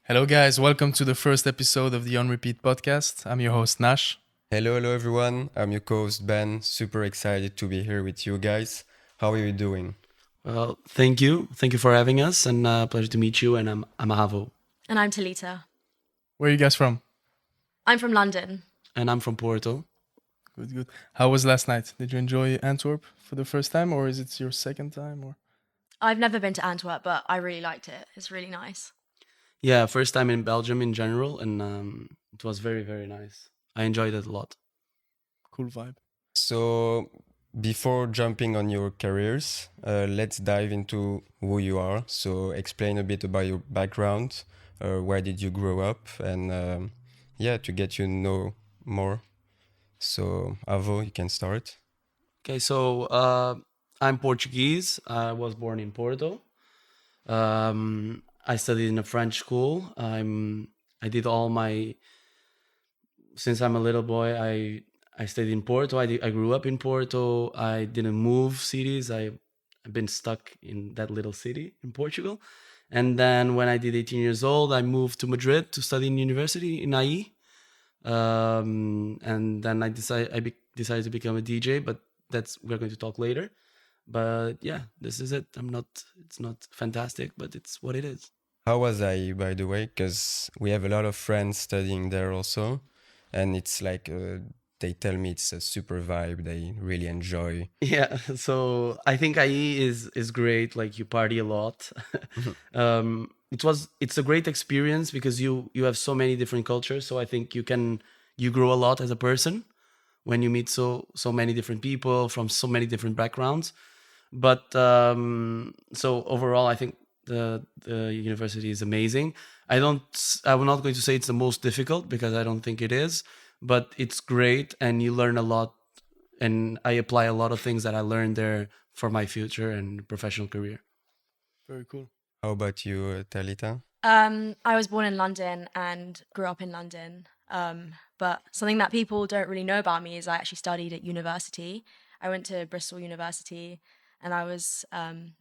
Hello, guys. Welcome to the first episode of the Onnrepeat podcast. I'm your host, Nash. Hello everyone. I'm your co-host Ben. Super excited to be here with you guys. How are you doing? Well, thank you. Thank you for having us, and pleasure to meet you. And I'm AVÖ. And I'm Talitha. Where are you guys from? I'm from London. And I'm from Porto. Good, good. How was last night? Did you enjoy Antwerp for the first time, or is it your second time? Or I've never been to Antwerp, but I really liked it. It's really nice. Yeah, first time in Belgium in general, and it was very, very nice. I enjoyed it a lot. cool vibe. So, before jumping on your careers, let's dive into who you are. So, explain a bit about your background. Where did you grow up? And to get you know more. So, AVÖ, you can start. Okay, so I'm Portuguese. I was born in Porto. I studied in a French school. I did all my since I'm a little boy. I stayed in Porto. I grew up in Porto. I didn't move cities. I've been stuck in that little city in Portugal. And then when I did 18 years old, I moved to Madrid to study in university in IE. And then I decided to become a DJ, but we're going to talk later. But yeah, this is it. It's not fantastic, but it's what it is. How was I, by the way? Because we have a lot of friends studying there also. And it's like, they tell me it's a super vibe. They really enjoy. Yeah, so I think IE is great. Like you party a lot. It's a great experience because you have so many different cultures. So I think you grow a lot as a person when you meet so many different people from so many different backgrounds. But so overall, I think the university is amazing. I'm not going to say it's the most difficult because I don't think it is, but it's great and you learn a lot. And I apply a lot of things that I learned there for my future and professional career. Very cool. How about you, Talitha? I was born in London and grew up in London. But something that people don't really know about me is I actually studied at university. I went to Bristol University and I was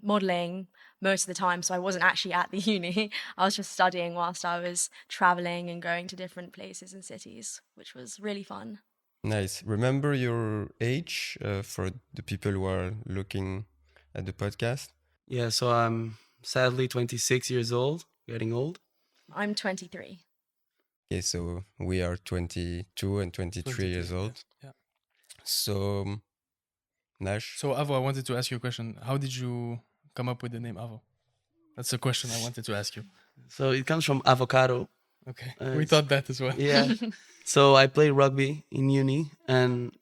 modeling most of the time. So I wasn't actually at the uni. I was just studying whilst I was traveling and going to different places and cities, which was really fun. Nice. Remember your age for the people who are looking at the podcast? Yeah, so I'm sadly 26 years old, getting old. I'm 23. Okay, so we are 22 and 23 years old. Yeah. So, Nash? So, AVÖ, I wanted to ask you a question. How did you come up with the name AVÖ? That's a question I wanted to ask you. So it comes from avocado. Okay. We thought that as well. Yeah. So I play rugby in uni, and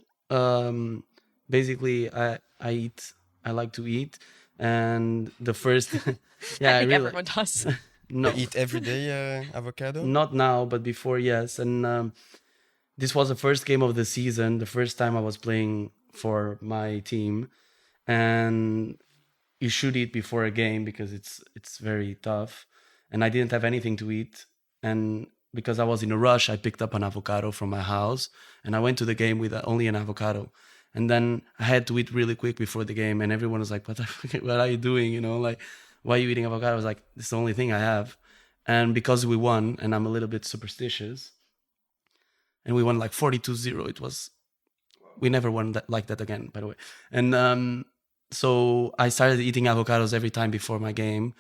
basically I like to eat, and the first I think everyone does. no, You eat every day avocado? not now, but before, yes. And this was the first game of the season, the first time I was playing for my team, and you should eat before a game because it's very tough, and I didn't have anything to eat, and because I was in a rush, I picked up an avocado from my house and I went to the game with only an avocado. And then I had to eat really quick before the game, and everyone was like, what are you doing? You know, like, why are you eating avocado? I was like, it's the only thing I have. And because we won, and I'm a little bit superstitious, and we won like 42-0. We never won that like that again, by the way. And so I started eating avocados every time before my game.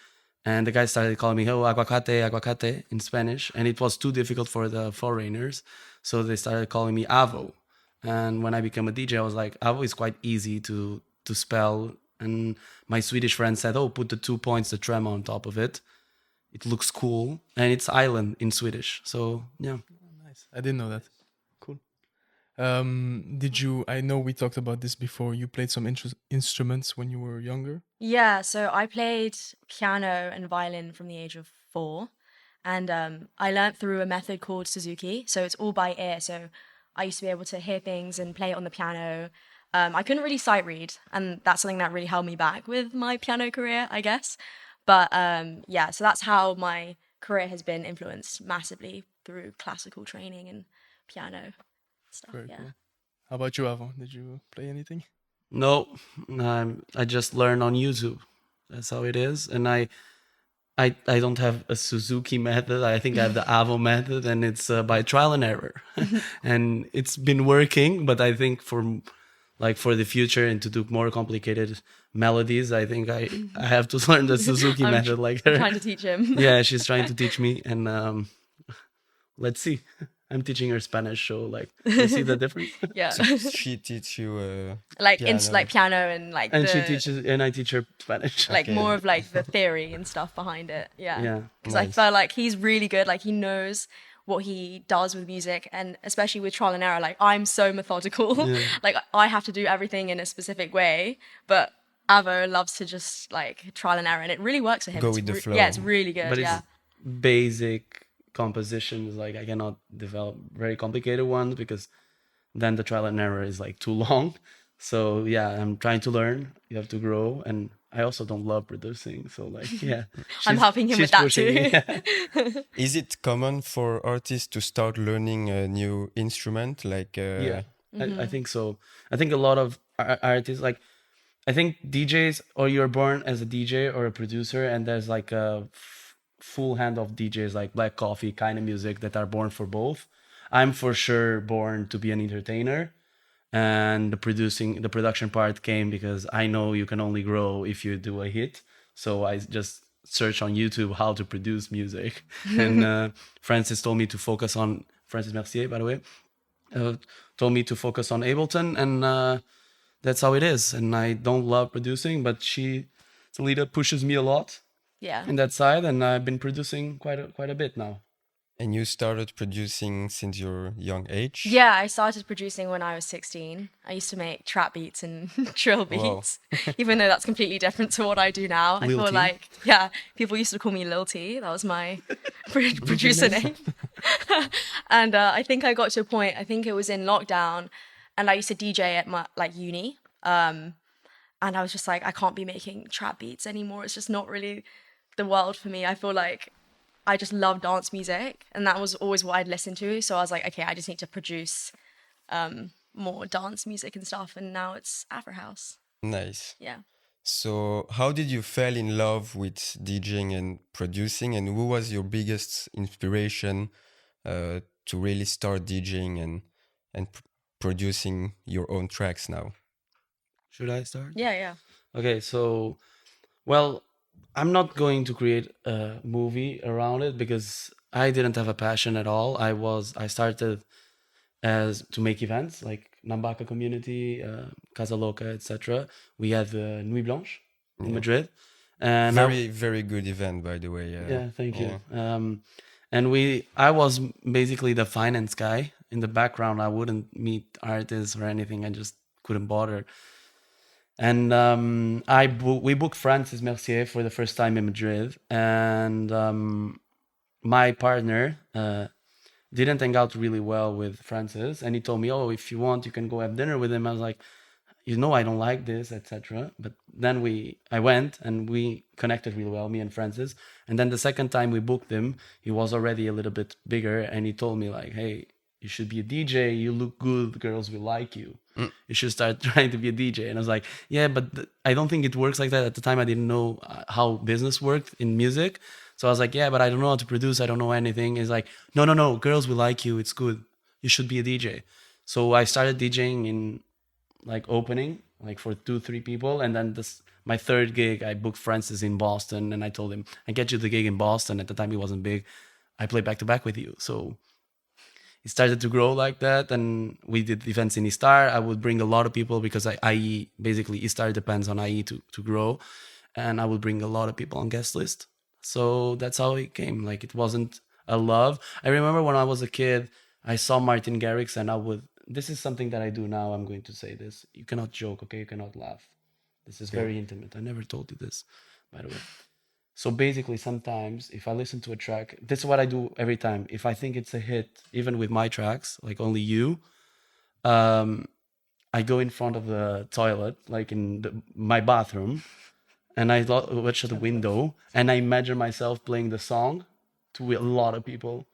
And the guys started calling me, oh, aguacate, aguacate in Spanish. And it was too difficult for the foreigners. So they started calling me AVÖ. And when I became a DJ, I was like, AVÖ is quite easy to spell. And my Swedish friend said, oh, put the 2 points, the trema on top of it. It looks cool. And it's island in Swedish. So, yeah. Nice. I didn't know that. Cool. I know we talked about this before. You played some instruments when you were younger? Yeah, so I played piano and violin from the age of 4. And I learnt through a method called Suzuki. So it's all by ear. So I used to be able to hear things and play it on the piano. I couldn't really sight read. And that's something that really held me back with my piano career, I guess. But yeah, so that's how my career has been influenced massively through classical training and piano stuff. Very Yeah. cool. How about you, AVÖ? Did you play anything? No, I just learned on YouTube. That's how it is. And I don't have a Suzuki method. I think I have the AVÖ method, and it's by trial and error. And it's been working, but I think for the future and to do more complicated melodies, I think I have to learn the Suzuki I'm method like her. trying to teach him. Yeah, she's trying to teach me, and let's see. I'm teaching her Spanish, so like, you see the difference. Yeah. She teach you Like piano. like piano and like And the, she teaches, and I teach her Spanish. like Okay. more of like the theory and stuff behind it. Yeah. Yeah. Because I Nice. felt like he's really good. Like he knows what he does with music, and especially with trial and error. Like I'm so methodical. Like I have to do everything in a specific way, but AVÖ loves to just like trial and error, and it really works for him. Go It's with the flow. Yeah, it's really good. But yeah. it's basic compositions. Like I cannot develop very complicated ones because then the trial and error is like too long. So yeah, I'm trying to learn. You have to grow, and I also don't love producing. So like, yeah, I'm helping him with she's that pushing too. me. Yeah. Is it common for artists to start learning a new instrument? Like Yeah, I think so. I think a lot of artists, like, I think DJs, or you're born as a DJ or a producer, and there's like a full hand of DJs like Black Coffee, keinemusik, that are born for both. I'm for sure born to be an entertainer, and the production part came because I know you can only grow if you do a hit. So I just search on YouTube how to produce music, and Francis told me to focus on Francis Mercier, by the way, told me to focus on Ableton, and that's how it is. And I don't love producing, but Talitha pushes me a lot Yeah. in that side, and I've been producing quite a bit now. and you started producing since your young age? Yeah, I started producing when I was 16. I used to make trap beats and drill Wow. beats, even though that's completely different to what I do now. I Lil feel T? like, yeah, people used to call me Lil T. That was my producer name. And I think I got to a point, I think it was in lockdown, and I used to DJ at my uni. And I was just like, I can't be making trap beats anymore. It's just not really the world for me. I feel like I just love dance music, and that was always what I'd listen to. So I was like, okay, I just need to produce more dance music and stuff. And now it's afrohouse. Nice. Yeah. So, how did you fell in love with DJing and producing, and who was your biggest inspiration to really start DJing and producing your own tracks now? Should I start? Yeah, yeah. Okay, so, well, I'm not going to create a movie around it because I didn't have a passion at all. I started as to make events like Nambaka community, Casa Loca, etc. We had the Nuit Blanche in Madrid, and Very good event, by the way. yeah, thank you. yeah. And I was basically the finance guy in the background. I wouldn't meet artists or anything. I just couldn't bother. And we booked Francis Mercier for the first time in Madrid, and my partner didn't hang out really well with Francis, and he told me, "Oh, if you want, you can go have dinner with him." I was like, I don't like this, etc. But then I went, and we connected really well, me and Francis. And then the second time we booked him, he was already a little bit bigger, and he told me like, "Hey, you should be a DJ. You look good. Girls will like you. You should start trying to be a DJ." And I was like, "Yeah, but I don't think it works like that." At the time, I didn't know how business worked in music. So I was like, "Yeah, but I don't know how to produce. I don't know anything." He's like, No. Girls will like you. It's good. You should be a DJ." So I started DJing in opening, for 2-3 people. And then my third gig, I booked Francis in Boston. And I told him, "I get you the gig in Boston." At the time, he wasn't big. I play back to back with you. So it started to grow like that, and we did events in Istar. I would bring a lot of people because IE, basically Istar depends on IE to grow, and I would bring a lot of people on guest list. So that's how it came. It wasn't a love. I remember when I was a kid, I saw Martin Garrix, and this is something that I do now. I'm going to say this. You cannot joke, okay? You cannot laugh. This is very intimate. I never told you this, by the way. So basically, sometimes if I listen to a track, this is what I do every time. If I think it's a hit, even with my tracks, like Only You, I go in front of the toilet, in my bathroom, and I watch at the window, and I imagine myself playing the song to a lot of people.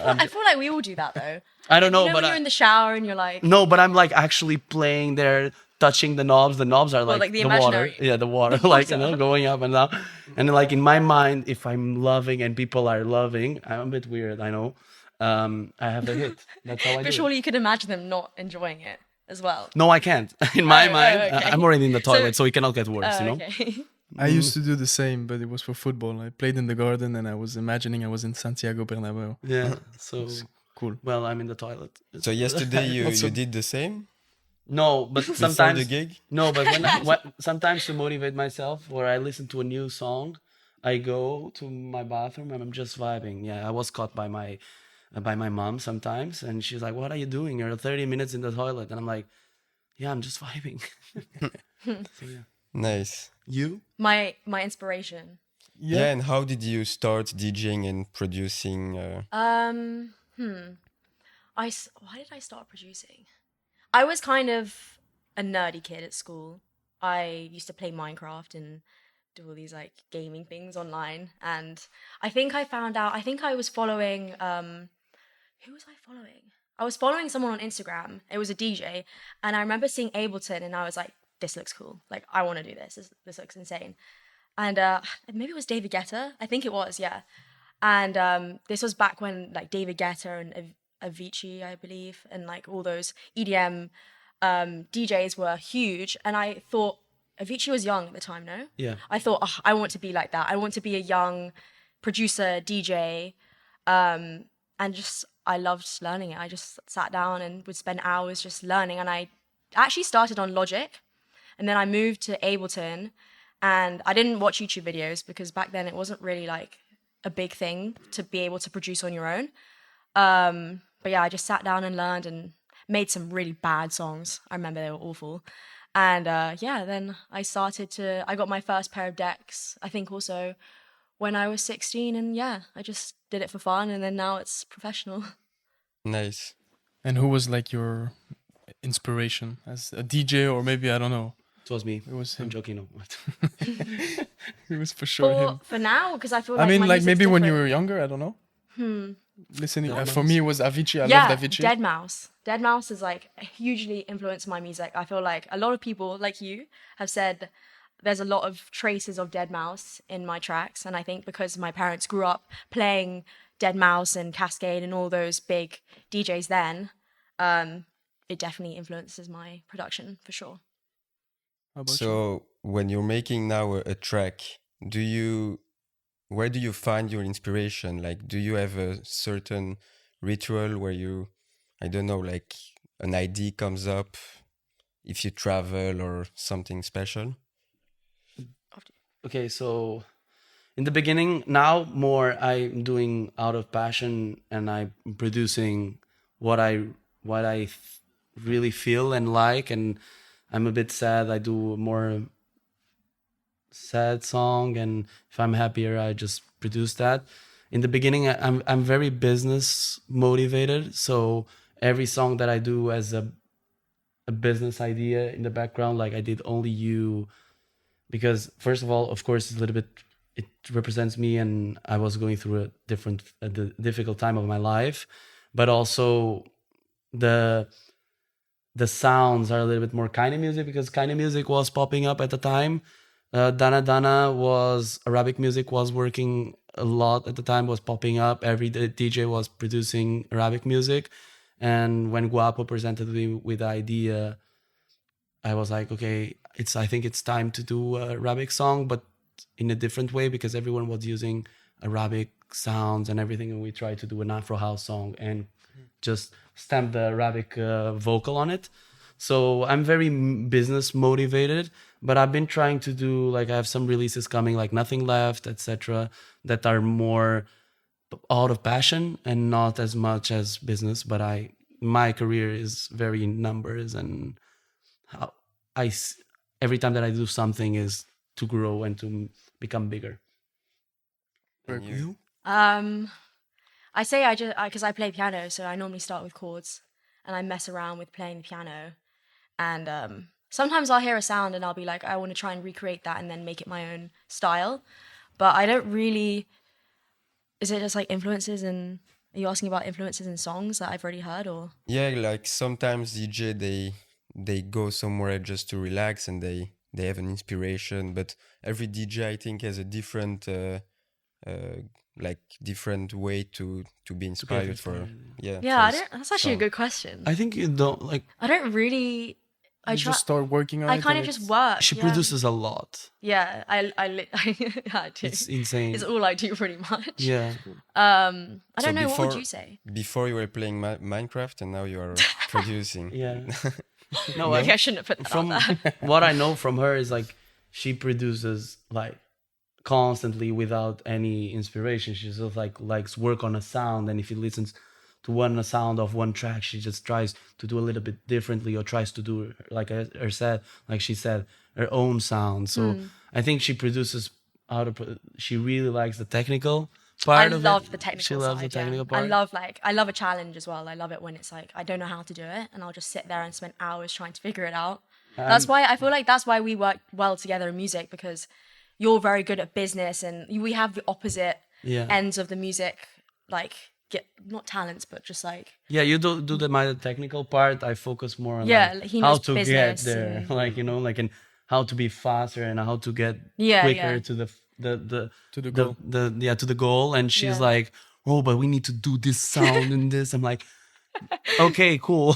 I feel like we all do that though. I don't know, You know but when you're in the shower and you're like, no, but I'm like actually playing there, touching the knobs. The knobs are like, like the water. imaginary- Yeah, the water, like, you know, going up and down. And like in my mind, if I'm loving and people are loving, I'm a bit weird, I know. I have the hit. That's how I do but it. surely you could imagine them not enjoying it as well. No, I can't. In my Oh, mind, okay. I'm already in the toilet, So- so it cannot get worse, you know? Okay. I used to do the same, but it was for football. I played in the garden, and I was imagining I was in Santiago Bernabeu. Yeah, so, Cool. well, I'm in the toilet. So yesterday you Also- did the same No, but before sometimes the gig. no, but sometimes to motivate myself, or I listen to a new song, I go to my bathroom and I'm just vibing. Yeah, I was caught by my mom sometimes, and she's like, "What are you doing? You're 30 minutes in the toilet," and I'm like, "Yeah, I'm just vibing." So yeah, Nice. you? My inspiration. Yeah. And how did you start DJing and producing? Why did I start producing? I was kind of a nerdy kid at school. I used to play Minecraft and do all these like gaming things online. And I think I found out, I think I was following, who was I following? I was following someone on Instagram. It was a DJ. And I remember seeing Ableton and I was like, this looks cool. Like, I want to do this. This looks insane. And maybe it was David Guetta. I think it was, yeah. And this was back when like David Guetta and Avicii, I believe, and like all those EDM DJs were huge. And I thought Avicii was young at the time, no? Yeah. I thought, oh, I want to be like that. I want to be a young producer, DJ. And just, I loved learning it. I just sat down and would spend hours just learning. And I actually started on Logic. And then I moved to Ableton. And I didn't watch YouTube videos because back then it wasn't really like a big thing to be able to produce on your own. But yeah, I just sat down and learned and made some really bad songs. I remember they were awful. And yeah, then I got my first pair of decks, I think also when I was 16. And yeah, I just did it for fun. And then now it's professional. Nice. And who was like your inspiration as a DJ, or maybe I don't know? It was me. It was I'm him. joking. No. It was for sure him. For now, because I feel I like mean, my like music's maybe when you different. were younger, I don't know. Listening, for me, it was Avicii. I Yeah, loved Avicii. Dead Mouse. Dead Mouse has like hugely influenced my music. I feel like a lot of people like you have said there's a lot of traces of Dead Mouse in my tracks. And I think because my parents grew up playing Dead Mouse and Cascade and all those big DJs then, it definitely influences my production for sure. How about you? So when you're making now a track, where do you find your inspiration? Like, do you have a certain ritual where you, I don't know, like an idea comes up if you travel or something special? Okay, so in the beginning, now more I'm doing out of passion and I'm producing what I really feel and like, and I'm a bit sad, I do more sad song, and if I'm happier I just produce that. In the beginning I'm very business motivated, so every song that I do as a business idea in the background, like I did Only You, because first of all, of course, it's a little bit, it represents me and I was going through a difficult time of my life, but also the sounds are a little bit more keinemusik, because keinemusik was popping up at the time. Dana Dana was, Arabic music was working a lot at the time, was popping up. Every DJ was producing Arabic music. And when Guapo presented me with the idea, I was like, okay, I think it's time to do a Arabic song, but in a different way, because everyone was using Arabic sounds and everything. And we tried to do an afrohouse song and just stamp the Arabic vocal on it. So I'm very business motivated, but I've been trying to do, like, I have some releases coming, like Nothing Left, etc., that are more out of passion and not as much as business. But my career is very numbers, and how every time that I do something is to grow and to become bigger. And you? I say because I play piano, so I normally start with chords and I mess around with playing the piano. And sometimes I'll hear a sound and I'll be like, I want to try and recreate that and then make it my own style. But I don't really, is it just like influences and Are you asking about influences in songs that I've already heard, or? Yeah, like sometimes DJ they go somewhere just to relax and they have an inspiration, but every DJ I think has a different like different way to be inspired for inspired, Yeah, I for don't. That's actually a song. good question. I think you don't like. I don't really. I You try. just start working on I it. kind and of just it's- work. She yeah. produces a lot. Yeah, I do. It's insane. It's all I do pretty much. Yeah. I So don't know. What would before- you say? Before you were playing Minecraft and now you are producing. Yeah. No, Maybe I shouldn't have put that from out there. what I know from her is like she produces like constantly without any inspiration. She just like likes work on a sound, and if she listens to one sound of one track, she just tries to do a little bit differently, or tries to do like her said, like she said, her own sound. So I think she produces out of. She really likes the technical part I of love it. the technical She loves side. the technical yeah. part. I love a challenge as well. I love it when it's like I don't know how to do it, and I'll just sit there and spend hours trying to figure it out. That's why I feel like that's why we work well together in music, because you're very good at business, and we have the opposite Yeah. ends of the music, like not talents, but just like Yeah, you do my technical part. I focus more on Yeah, like, he how knows to get business there, and- like like and how to be faster and how to get Yeah, quicker yeah. to the To the goal. to the goal. And she's Yeah. like, oh, but we need to do this sound and this. I'm like, okay, cool,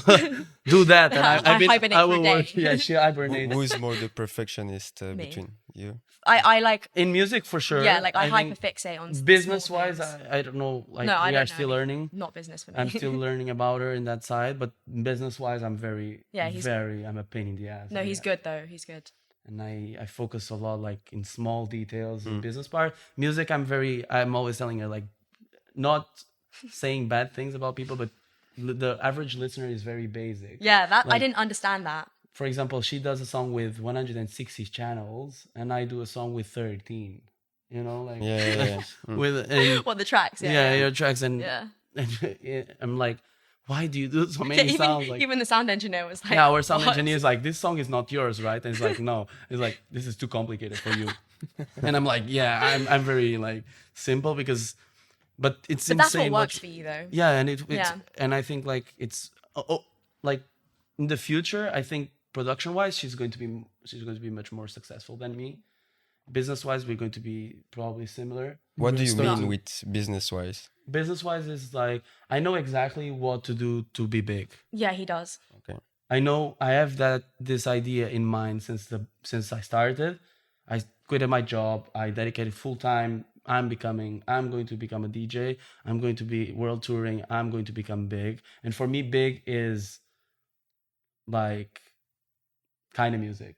do that. And I hibernate I for a will day. work. Yeah, she hibernates. Who is more the perfectionist Me. between you? I like In music, for sure. yeah, like I think hyperfixate on business small wise. things. I don't know. Like No, I we don't are know still anything. learning. Not business for me. I'm still learning about her in that side, but business wise, I'm very, Yeah, he's- I'm a pain in the ass. No, I he's guess. good though. He's good. And I focus a lot like in small details in business part. Music, I'm always telling her like, not saying bad things about people, but the average listener is very basic. Yeah, that I Like- didn't understand that. For example, she does a song with 160 channels, and I do a song with 13. You know, like Yeah. with and What the tracks? yeah, your tracks and, Yeah. and I'm like, why do you do so many sounds? Like, even the sound engineer was like, yeah, our sound "What?" engineer is like, this song is not yours, right? And it's like, no. It's like, this is too complicated for you. And I'm like, yeah, I'm very like simple because, but it's But that's insane. what works for you though. Yeah, and it's Yeah. and I think like it's like in the future, I think production wise, she's going to be much more successful than me. Business wise, we're going to be probably similar. What do you Start mean to- with business wise? Business wise is like I know exactly what to do to be big. Yeah, he does. Okay. I know I have this idea in mind since I started. I quit my job. I dedicated full time. I'm going to become a DJ. I'm going to be world touring. I'm going to become big. And for me, big is like keinemusik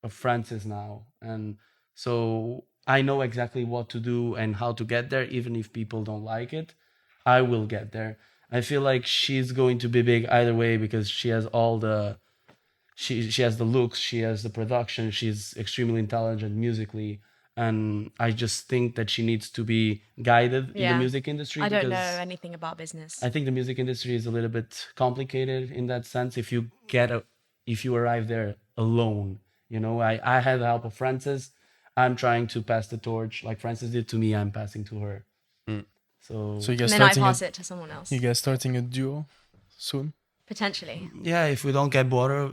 of Francis now. And so I know exactly what to do and how to get there. Even if people don't like it, I will get there. I feel like she's going to be big either way because she has she has the looks, she has the production, she's extremely intelligent musically, and I just think that she needs to be guided in Yeah. the music industry. I don't know because anything about business. I think the music industry is a little bit complicated in that sense. If you arrive there alone, I had the help of Francis. I'm trying to pass the torch like Francis did to me. I'm passing to her. So So you and guys then I starting pass a, it to someone else. you guys starting a duo soon? Potentially. yeah, if we don't get bored,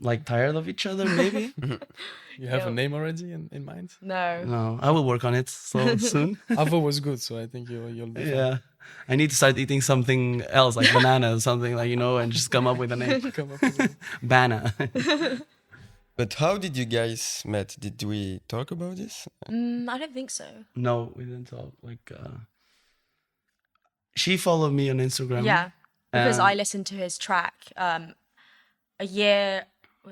like tired of each other, maybe. You have Yeah. a name already in mind? No. No, I will work on it so soon. AVÖ was good, so I think you'll be fine. Yeah, I need to start eating something else like banana or something like and just come up with a name. Come up with it. Bana. But how did you guys met? Did we talk about this? I don't think so. No, we didn't talk. Like, she followed me on Instagram. Yeah, because Um, I listened to his track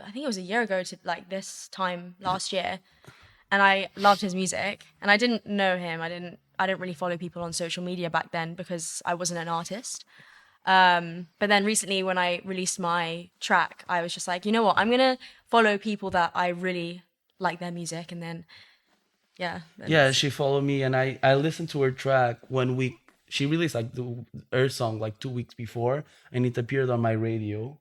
I think it was a year ago to like this time last year, and I loved his music. And I didn't know him. I didn't really follow people on social media back then because I wasn't an artist. But then recently, when I released my track, I was just like, you know what? I'm gonna follow people that I really like their music, and then Yeah, she followed me, and I listened to her track she released like her song like 2 weeks before, and it appeared on my radio,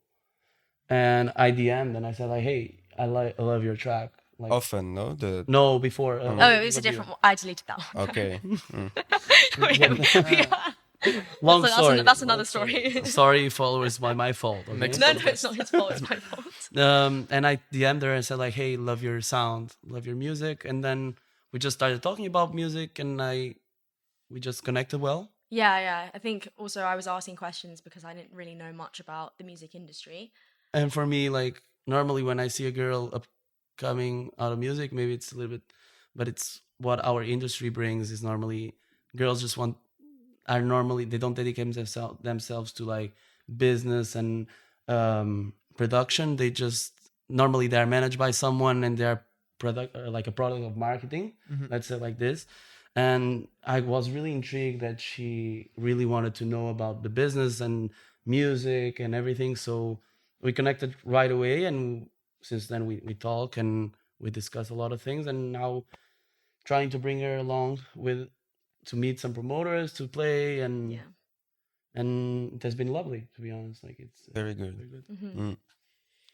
and I DM'd and I said like, hey, I love your track. Like, Often, no? no, before. oh, it was a different one. I deleted that one. Okay. Yeah. Long That's story. that's another story. Sorry, followers, my fault. Okay? Next No, it's not his fault. It's my fault. And I DM'd her and said like, "Hey, love your sound, love your music," and then we just started talking about music, and we just connected well. Yeah. I think also I was asking questions because I didn't really know much about the music industry. And for me, like normally when I see a girl coming out of music, maybe it's a little bit, but it's what our industry brings is normally girls just are normally they don't dedicate themselves to like business and production. They just normally they're managed by someone and they're like a product of marketing. Let's say like this. And I was really intrigued that she really wanted to know about the business and music and everything. So we connected right away, and since then we talk and we discuss a lot of things. And now trying to bring her along to meet some promoters to play, and it has been lovely, to be honest. Like it's Very good. very good. Mm.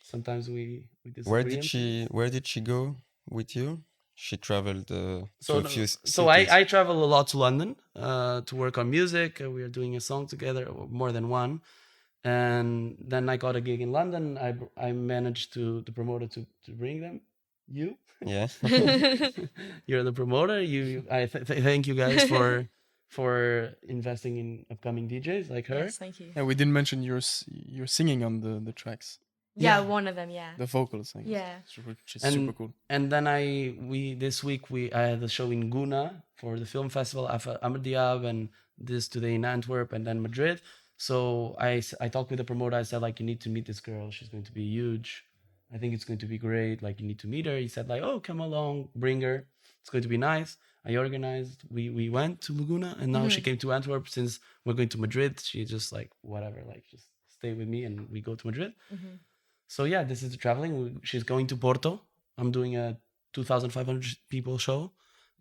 Sometimes we disagree. Where did she go with you? She traveled to So a few so I travel a lot to London to work on music. We are doing a song together, or more than one. And then I got a gig in London. I managed the promoter to bring them. You, Yeah. you're the promoter. I thank you guys for investing in upcoming DJs like her. Yes, thank you. And we didn't mention you're singing on the tracks, Yeah, Yeah. one of them. Yeah. the vocals. I guess. Yeah. Which is And super cool. and then this week I had a show in Guna for the film festival, Ahmediab, and this today in Antwerp, and then Madrid. So I talked with the promoter. I said like, you need to meet this girl. She's going to be huge. I think it's going to be great. Like you need to meet her. He said like, oh, come along, bring her. It's going to be nice. I organized. We went to Laguna, and now she came to Antwerp. Since we're going to Madrid, she just like whatever, like just stay with me, and we go to Madrid. So yeah, this is the traveling. She's going to Porto. I'm doing a 2,500 people show,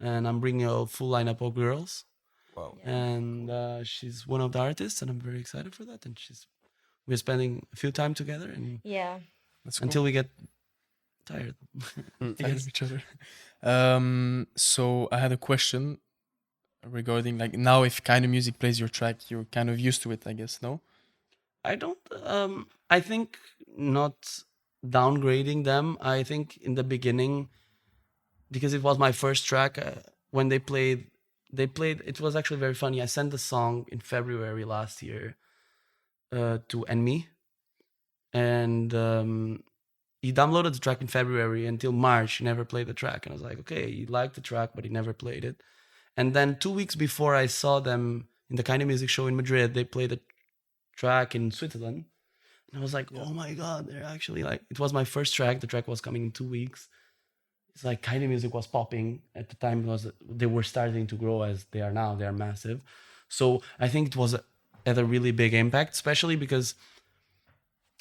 and I'm bringing a full lineup of girls. Wow. And she's one of the artists, and I'm very excited for that. And we're spending a few time together, and Yeah. That's cool. until we get tired. Tired of each other. So I had a question regarding like now if keinemusik plays your track, you're kind of used to it, I guess. No. I don't. I think not downgrading them. I think in the beginning, because it was my first track, when they played. It was actually very funny. I sent the song in February last year to Enmi, and he downloaded the track in February. Until March, he never played the track, and I was like, okay, he liked the track, but he never played it. And then 2 weeks before I saw them in the keinemusik show in Madrid, they played the track in Switzerland, and I was like, oh my god, they're actually like, it was my first track. The track was coming in 2 weeks. It's like keinemusik was popping at the time. They were starting to grow as they are now. They are massive. So I think it was at a really big impact, especially because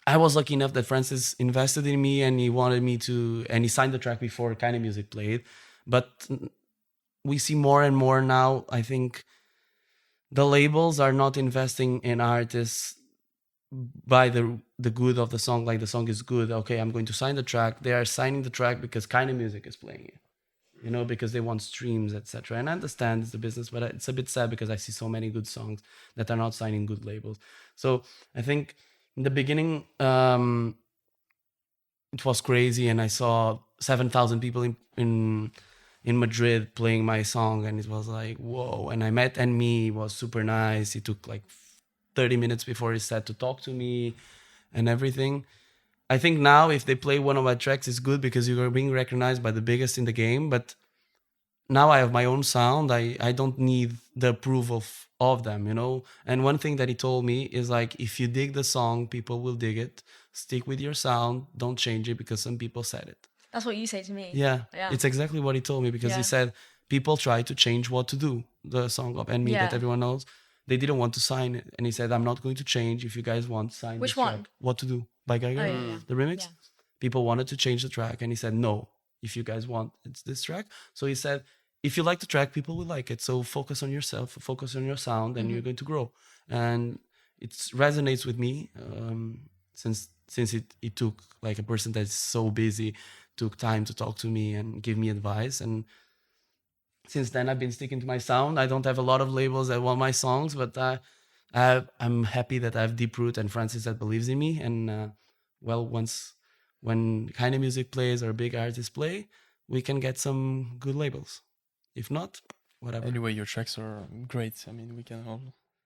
I was lucky enough that Francis invested in me, and he wanted me to, and he signed the track before keinemusik played. But we see more and more now, I think the labels are not investing in artists by the good of the song. Like the song is good, okay, I'm going to sign the track. They are signing the track because keinemusik is playing it, because they want streams, etc. And I understand it's the business, but it's a bit sad because I see so many good songs that are not signing good labels. So I think in the beginning it was crazy, and I saw 7,000 people in Madrid playing my song, and it was like, whoa. And I met Enmi. He was super nice. He took like 30 minutes before his set to talk to me and everything. I think now if they play one of my tracks, it's good because you're being recognized by the biggest in the game. But now I have my own sound. I don't need the approval of them, And one thing that he told me is like, if you dig the song, people will dig it. Stick with your sound. Don't change it because some people said it. That's what you say to me. Yeah. Yeah. It's exactly what he told me, because he Yeah. said people try to change What to Do, the song of Enmi that Yeah. everyone knows. They didn't want to sign it, and he said, I'm not going to change. If you guys want, sign Which this track. one? What to Do by Geiger, yeah. the remix. Yeah. People wanted to change the track, and he said, no, if you guys want, it's this track. So he said, if you like the track, people will like it. So focus on yourself, focus on your sound, and you're going to grow. And it resonates with me, since it took like a person that's so busy, took time to talk to me and give me advice. And since then I've been sticking to my sound. I don't have a lot of labels that want my songs, but I'm happy that I have Deep Root and Francis that believes in me. And when keinemusik plays or big artists play, we can get some good labels. If not, whatever. Anyway, your tracks are great. I mean, we're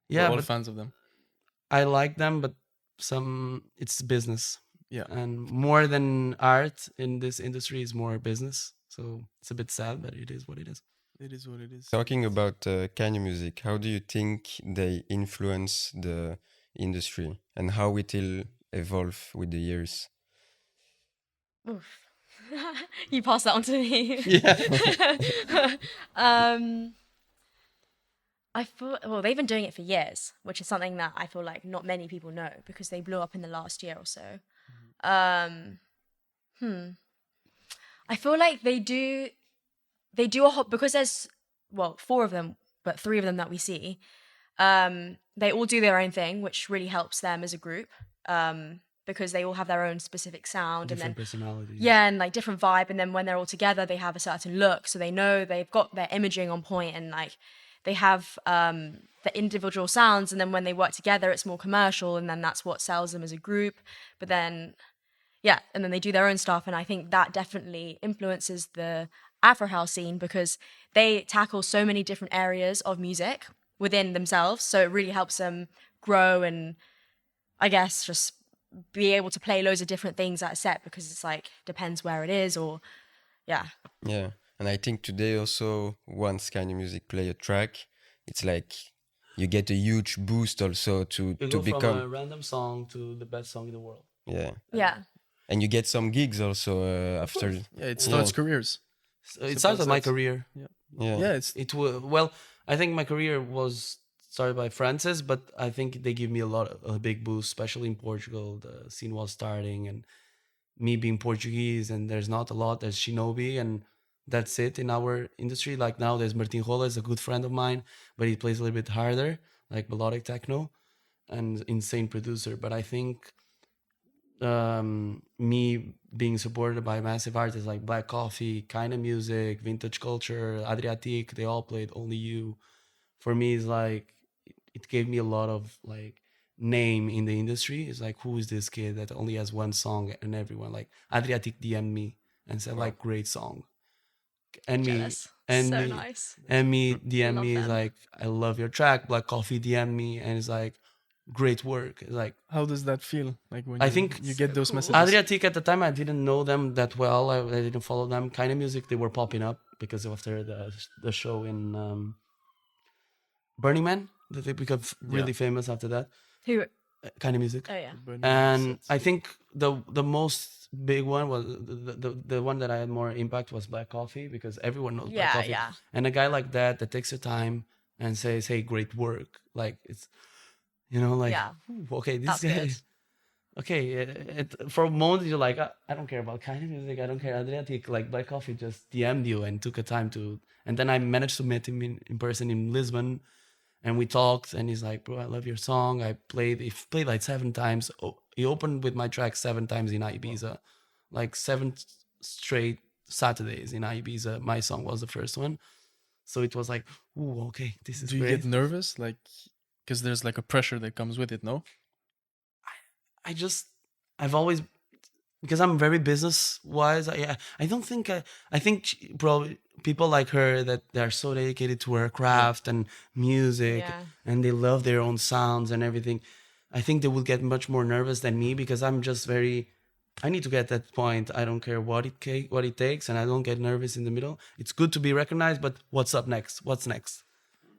Yeah, all but fans of them. I like them, but it's business. Yeah. And more than art in this industry is more business. So it's a bit sad, but it is what it is. It is what it is. Talking about keinemusik, how do you think they influence the industry and how it will evolve with the years? Oof. You pass that on to me. Yeah. I feel, well, they've been doing it for years, which is something that I feel like not many people know because they blew up in the last year or so. I feel like they do a whole, because there's, well, 4 of them, but 3 of them that we see. They all do their own thing, which really helps them as a group, because they all have their own specific sound Different and then personalities. yeah, and like different vibe. And then when they're all together, they have a certain look, so they know they've got their imaging on point, and like they have the individual sounds. And then when they work together, it's more commercial, and then that's what sells them as a group. But then yeah, and then they do their own stuff, and I think that definitely influences the afrohouse scene because they tackle so many different areas of music within themselves, so it really helps them grow and I guess just be able to play loads of different things at a set because it's like depends where it is or yeah. Yeah, and I think today also once keinemusik play a track, it's like you get a huge boost also to You go become from a random song to the best song in the world. Yeah. And you get some gigs also after. Yeah, it starts careers. So it started my career. Yeah. Well, I think my career was started by Francis, but I think they give me a big boost, especially in Portugal. The scene was starting, and me being Portuguese, and there's not a lot. There's Shinobi, and that's it in our industry. Like now, there's Martin Rolas, a good friend of mine, but he plays a little bit harder, like melodic techno, and insane producer. But I think me being supported by massive artists like Black Coffee, keinemusik, Vintage Culture, Adriatic, they all played Only You. For me, it's like it gave me a lot of like name in the industry. It's like, who is this kid that only has one song and everyone like Adriatic DM'd me and said like great song. And Jealous. me So nice. and me DM Love me is them. like, I love your track. Black Coffee DM me and it's like great work. It's like How does that feel? Like when I you, think you get those cool. messages? Adriatic at the time, I didn't know them that well. I didn't follow them. Keinemusik, they were popping up because after the show in Burning Man, that they became really famous after that. Who? Keinemusik. Oh yeah. And I think the most big one was the one that I had more impact was Black Coffee because everyone knows Black Yeah, Coffee. yeah. And a guy like that takes your time and says, "Hey, great work!" Like it's, like Yeah. "Ooh, okay, this That's guy." good. Okay, for a moment you're like, I don't care about keinemusik, I don't care Adriatic. Like Black Coffee just DM'd you and took a time to, and then I managed to meet him in person in Lisbon, and we talked, and he's like, bro, I love your song. He played like 7 times. He opened with my track 7 times in Ibiza, like 7 straight Saturdays in Ibiza. My song was the first one, so it was like, ooh, okay, this is Do you great. get nervous? Like, because there's like a pressure that comes with it, no? I've always, because I'm very business wise. I don't think I think probably people like her that they're so dedicated to her craft and music Yeah. and they love their own sounds and everything. I think they will get much more nervous than me because I'm just very. I need to get that point. I don't care what it takes, and I don't get nervous in the middle. It's good to be recognized, but what's up next? What's next?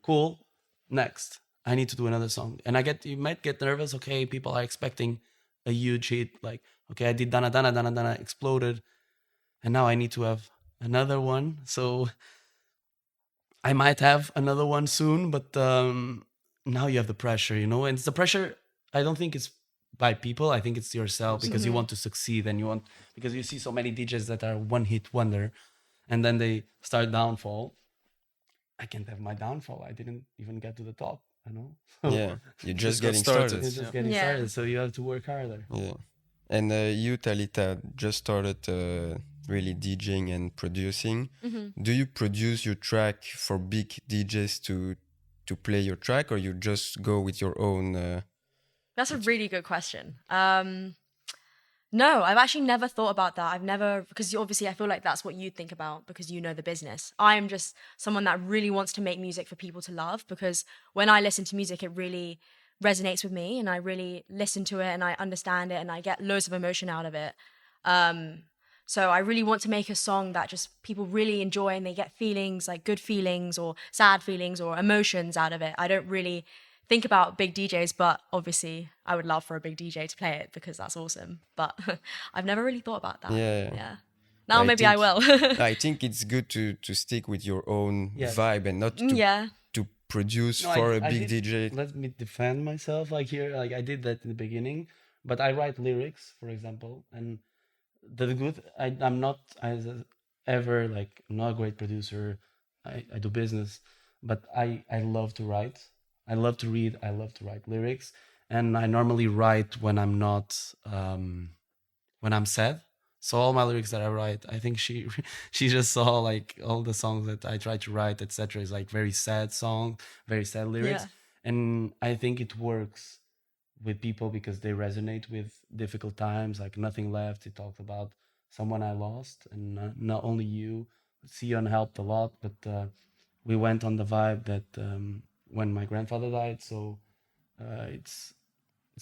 Cool. Next, I need to do another song, and you might get nervous. Okay, people are expecting a huge hit, like, okay, I did Dana Dana Dana Dana, exploded, and now I need to have another one. So I might have another one soon, but now you have the pressure, and it's the pressure. I don't think it's by people. I think it's yourself because you want to succeed and because you see so many DJs that are one hit wonder, and then they start downfall. I can't have my downfall. I didn't even get to the top. Yeah, you're just got getting started. started. You're just getting started, so you have to work harder. Yeah. And you, Talitha, just started really DJing and producing. Mm-hmm. Do you produce your track for big DJs to play your track, or you just go with your own? That's a really good question. No, I've actually never thought about that. I've never, because obviously I feel like that's what you think about because you know the business. I am just someone that really wants to make music for people to love, because when I listen to music, it really resonates with me and I really listen to it and I understand it and I get loads of emotion out of it. So I really want to make a song that just people really enjoy and they get feelings, like good feelings or sad feelings or emotions out of it. I don't really think about big DJs, but obviously I would love for a big DJ to play it because that's awesome. But I've never really thought about that. Yeah. Now I maybe I think- will. I think it's good to stick with your own Yes. vibe and not to, Yeah. to produce No, for I a big did- DJ. Let me defend myself. Like here, like I did that in the beginning, but I write lyrics, for example, and the good. I'm not as ever like I'm not a great producer. I do business, but I love to write. I love to read. I love to write lyrics, and I normally write when I'm not when I'm sad. So all my lyrics that I write, I think she she just saw like all the songs that I try to write, etc. Is like very sad song, very sad lyrics, Yeah. and I think it works with people because they resonate with difficult times. Like Nothing Left, it talks about someone I lost, and not only you. Sion helped a lot, but we went on the vibe that when my grandfather died, so it's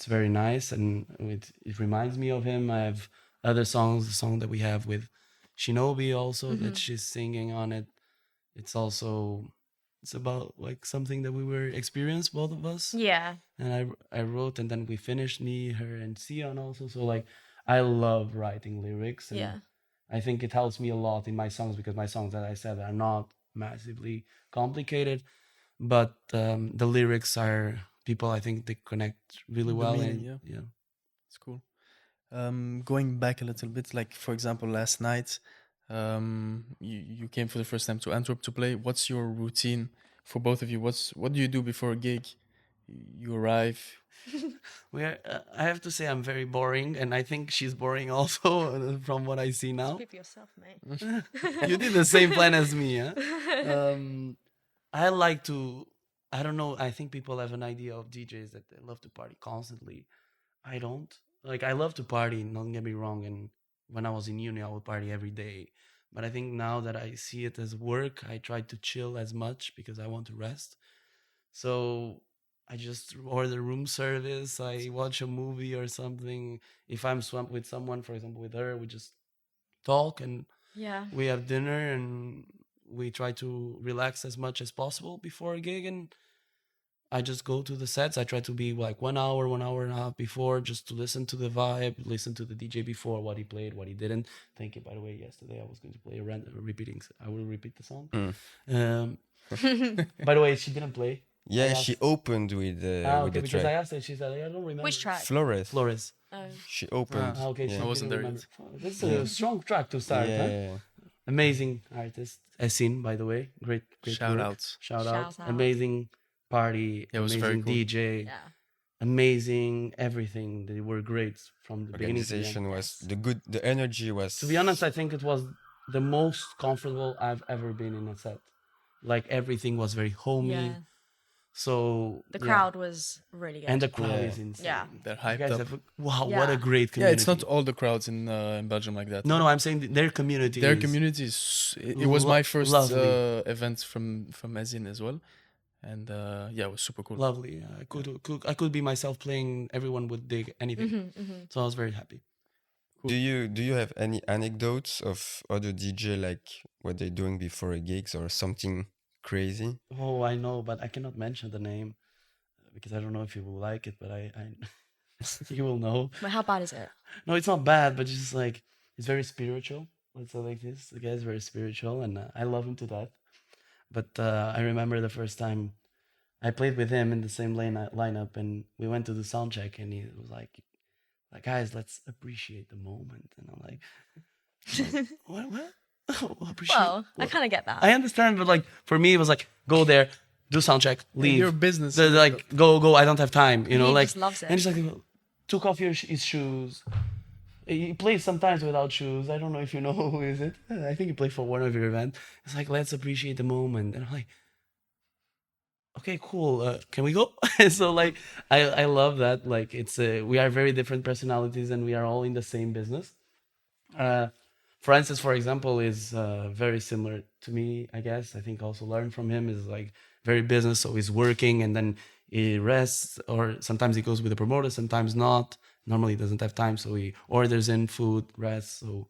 very nice and it reminds me of him. I have other songs, the song that we have with Shinobi also that she's singing on it. It's also it's about like something that we were experienced, both of us. Yeah. And I wrote and then we finished, me, her, and Sion also. So like I love writing lyrics, and Yeah. I think it helps me a lot in my songs because my songs, that I said, are not massively complicated, but the lyrics are people. I think they connect really The well. meaning, and, yeah. It's cool. Going back a little bit, like for example, last night, you came for the first time to Antwerp to play. What's your routine for both of you? What do you do before a gig? You arrive. I have to say I'm very boring, and I think she's boring also from what I see now. Speak for yourself, mate. You did the same plan as me, huh? I like to. I don't know. I think people have an idea of DJs that they love to party constantly. I don't. Like I love to party. Don't get me wrong. And when I was in uni, I would party every day. But I think now that I see it as work, I try to chill as much because I want to rest. So I just order room service. I watch a movie or something. If I'm swamped with someone, for example, with her, we just talk and Yeah. we have dinner and we try to relax as much as possible before a gig. And I just go to the sets. I try to be like 1 hour and a half before, just to listen to the vibe, listen to the DJ before, what he played, what he didn't. Thank you, by the way. Yesterday I was going to play repeating. I will repeat the song. By the way, she didn't play. Yeah, I she asked- opened with the because track. I asked her. She said, I don't remember. Which track? Flores. Flores. Oh. She opened. Okay, yeah. she I wasn't didn't there remember. yet. This is a strong track to start. Yeah, Huh? yeah. Amazing artist. Esin, by the way. Great Shout work. outs. Shout Shout out. out. Amazing party. Yeah, it was very amazing cool. DJ. Yeah. Amazing everything. They were great from the beginning to the end. Organization was the energy was. To be honest, I think it was the most comfortable I've ever been in a set. Like everything was very homey. Yeah. So The yeah. crowd was really good. and the crowd Yeah. is insane. Yeah. They're You hyped guys up. have wow, Yeah. what a great Yeah, community. it's not all the crowds in Belgium like that. No, I'm saying their community. Their is community is. It was my first lovely. event from Ezin as well, and yeah, it was super cool. Lovely. I could be myself playing. Everyone would dig anything. So I was very happy. Do you have any anecdotes of other DJ, like what they're doing before a gigs or something crazy? Oh, I know, but I cannot mention the name because I don't know if you will like it. But I you will know. But how bad is it? No, it's not bad, but just like it's very spiritual. Let's say like this. The guy's very spiritual, and I love him to death. But I remember the first time I played with him in the same lineup, and we went to the sound check, and he was like, guys, let's appreciate the moment. And I'm like, what? Oh, appreciate. Well, I what? kind of get that. I understand, but like for me, it was like go there, do sound check, leave. Your business. Like go. I don't have time. You know, He like just loves it. And he's like took off his shoes, He plays sometimes without shoes. I don't know if you know who is it. I think he played for one of your events. It's like, let's appreciate the moment. And I'm like, okay, cool. Can we go? So like, I love that. Like, it's we are very different personalities, and we are all in the same business. Francis, for example, is very similar to me. I guess I think also learn from him is like very business. So he's working and then he rests, or sometimes he goes with the promoter, sometimes not. Normally he doesn't have time, so he orders in food, rests. So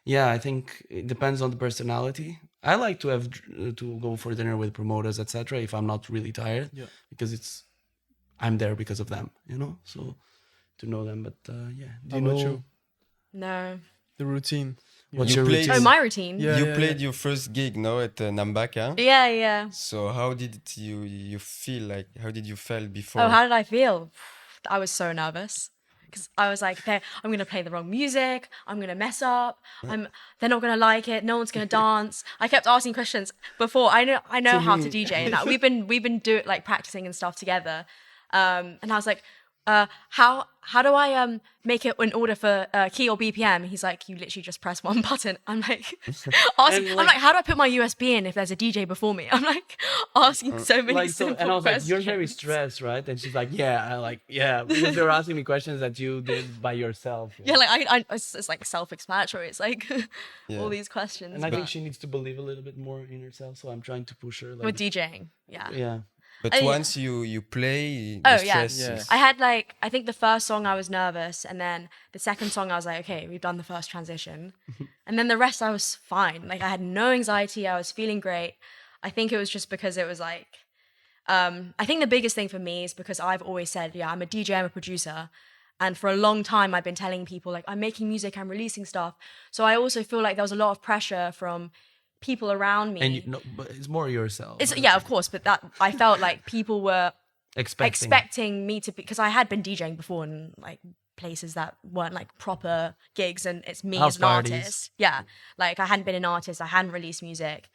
yeah, I think it depends on the personality. I like to have to go for dinner with promoters, etc. If I'm not really tired, Yeah. because I'm there because of them, So to know them, but yeah. How about you? No. The routine. What's You your played- routine? Oh, my routine. Yeah. You played your first gig, no, at Nambaka. Yeah. So how did you feel like? How did you feel before? Oh, how did I feel? I was so nervous because I was like, I'm gonna play the wrong music. I'm gonna mess up. They're not gonna like it. No one's gonna dance. I kept asking questions before. I know how to DJ, and that we've been practicing and stuff together. And I was like, how do I make it in order for key or BPM? He's like, you literally just press one button. I'm like, I'm like, how do I put my USB in if there's a DJ before me? I'm like asking so many simple and I was questions. like, you're very stressed, right? And she's like, yeah, because they're asking me questions that you did by yourself. Yeah, like it's like self-explanatory. It's like all these questions. And I think but she needs to believe a little bit more in herself. So I'm trying to push her. Like, with DJing, yeah. yeah. But Oh, yeah. once you play, Oh, the yeah. stress Yeah. is- I had I think the first song I was nervous, and then the second song I was like, okay, we've done the first transition, and then the rest I was fine. Like I had no anxiety. I was feeling great. I think it was just because it was like, I think the biggest thing for me is because I've always said, yeah, I'm a DJ, I'm a producer. And for a long time, I've been telling people like, I'm making music, I'm releasing stuff. So I also feel like there was a lot of pressure from people around me. And but it's more yourself. It's, yeah, of course, but that I felt like people were expecting. expecting me to be, because I had been DJing before in like places that weren't like proper gigs, and it's me House as an parties. artist. Yeah, like I hadn't been an artist, I hadn't released music,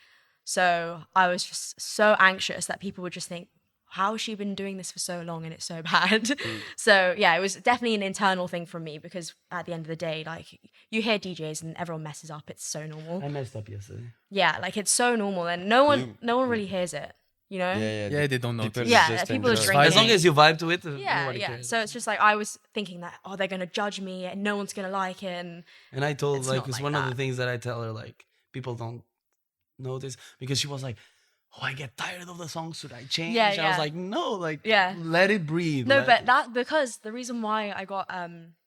so I was just so anxious that people would just think, how has she been doing this for so long and it's so bad? So yeah, it was definitely an internal thing for me, because at the end of the day, like you hear DJs and everyone messes up. It's so normal. I messed up yesterday. Yeah, like it's so normal, and no one really hears it. You know? Yeah, they don't know. People Yeah, just people are enjoy. drinking. As long as you vibe to it, Yeah, nobody yeah. cares. So it's just like I was thinking that, oh, they're gonna judge me and no one's gonna like it. And I told It's like not it's like one of the that. things that I tell her, like people don't notice, because she was like, oh, I get tired of the song, should I change? Yeah, And I was yeah. like, no, like Yeah. let it breathe. No, let but it- that, because the reason why I got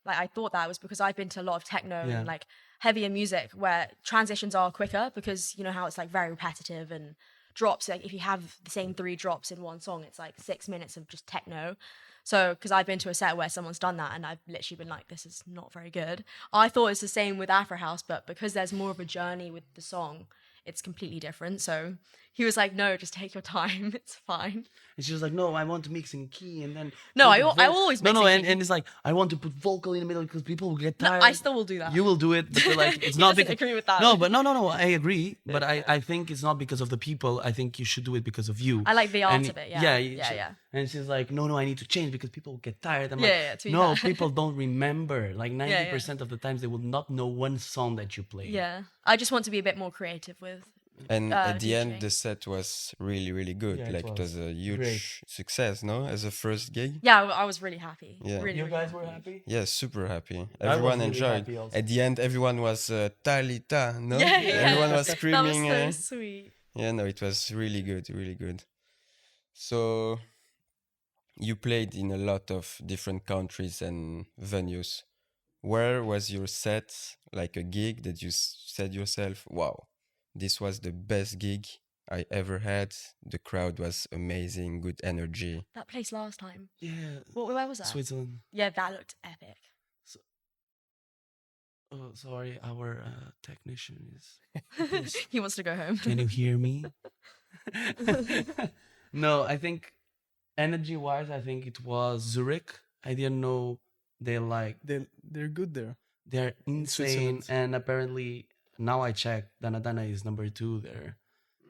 like I thought that was because I've been to a lot of techno Yeah. and like heavier music where transitions are quicker, because you know how it's like very repetitive, and drops, like if you have the same 3 drops in one song, it's like 6 minutes of just techno. So because I've been to a set where someone's done that and I've literally been like, this is not very good. I thought it's the same with afrohouse, but because there's more of a journey with the song, it's completely different. So he was like, no, just take your time, it's fine. And she was like, no, I want to mix in key, and then No, put I the al- I always mix no, in key. and it's like I want to put vocal in the middle because people will get No, tired. I still will do that. You will do it, but like it's He not doesn't because agree with that. No, but no, I agree, but I think it's not because of the people. I think you should do it because of you. I like the art And of it, yeah. Yeah, Yeah. And she's like, no, I need to change because people get tired. I'm Yeah, like, yeah, to be no, fair. people don't remember. Like yeah. 90% of the times they will not know one song that you play. Yeah, I just want to be a bit more creative with. And at the end, DJing. the set was really, really good. Yeah, it like it was a huge great. success, no? As a first gig. Yeah, I was really happy. Yeah. Really, You really guys were happy? Yeah, super happy. I was Everyone really enjoyed. happy also. At the end, everyone was Talitha, no? Yeah, Everyone was That screaming. was so sweet. Yeah, no, it was really good, really good. So, you played in a lot of different countries and venues. Where was your set, like a gig that you said yourself, wow, this was the best gig I ever had. The crowd was amazing, good energy. That place last time. Yeah. Where was that? Switzerland. Yeah, that looked epic. Oh, sorry, our technician is. He wants to go home. Can you hear me? No, I think energy-wise, I think it was Zurich. I didn't know they like They're good there. they're insane, Switzerland. and apparently now I checked, Dana is number 2 there.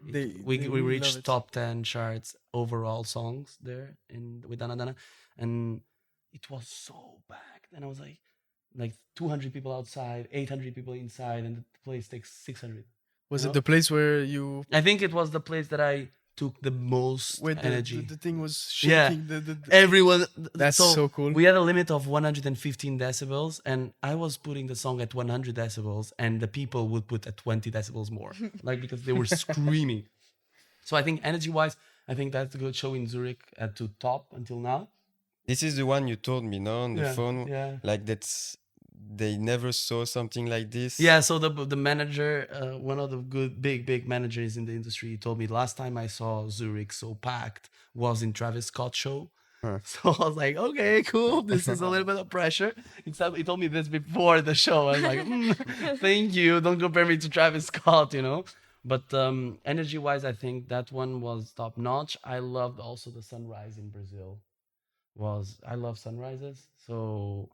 They we really reached love it. top 10 charts overall songs there in with Dana, and it was so packed. And I was like, like 200 people outside, 800 people inside, and the place takes 600. Was You it know? the place where you I think it was the place that I took the most where energy. the thing was Yeah. shaking? Everyone. That's so cool. We had a limit of 115 decibels, and I was putting the song at 100 decibels, and the people would put at 20 decibels more, like because they were screaming. So I think energy-wise, I think that's a good show in Zurich to top until now. This is the one you told me, no, on the Yeah, phone. yeah. Like they never saw something like this. Yeah, so the manager, one of the good big managers in the industry, he told me last time I saw Zurich so packed was in Travis Scott's show. Huh. So I was like, okay, cool. This is a little bit of pressure. Except he told me this before the show. I was like, thank you. Don't compare me to Travis Scott, you know. But energy-wise, I think that one was top notch. I loved also the sunrise in Brazil. I love sunrises, so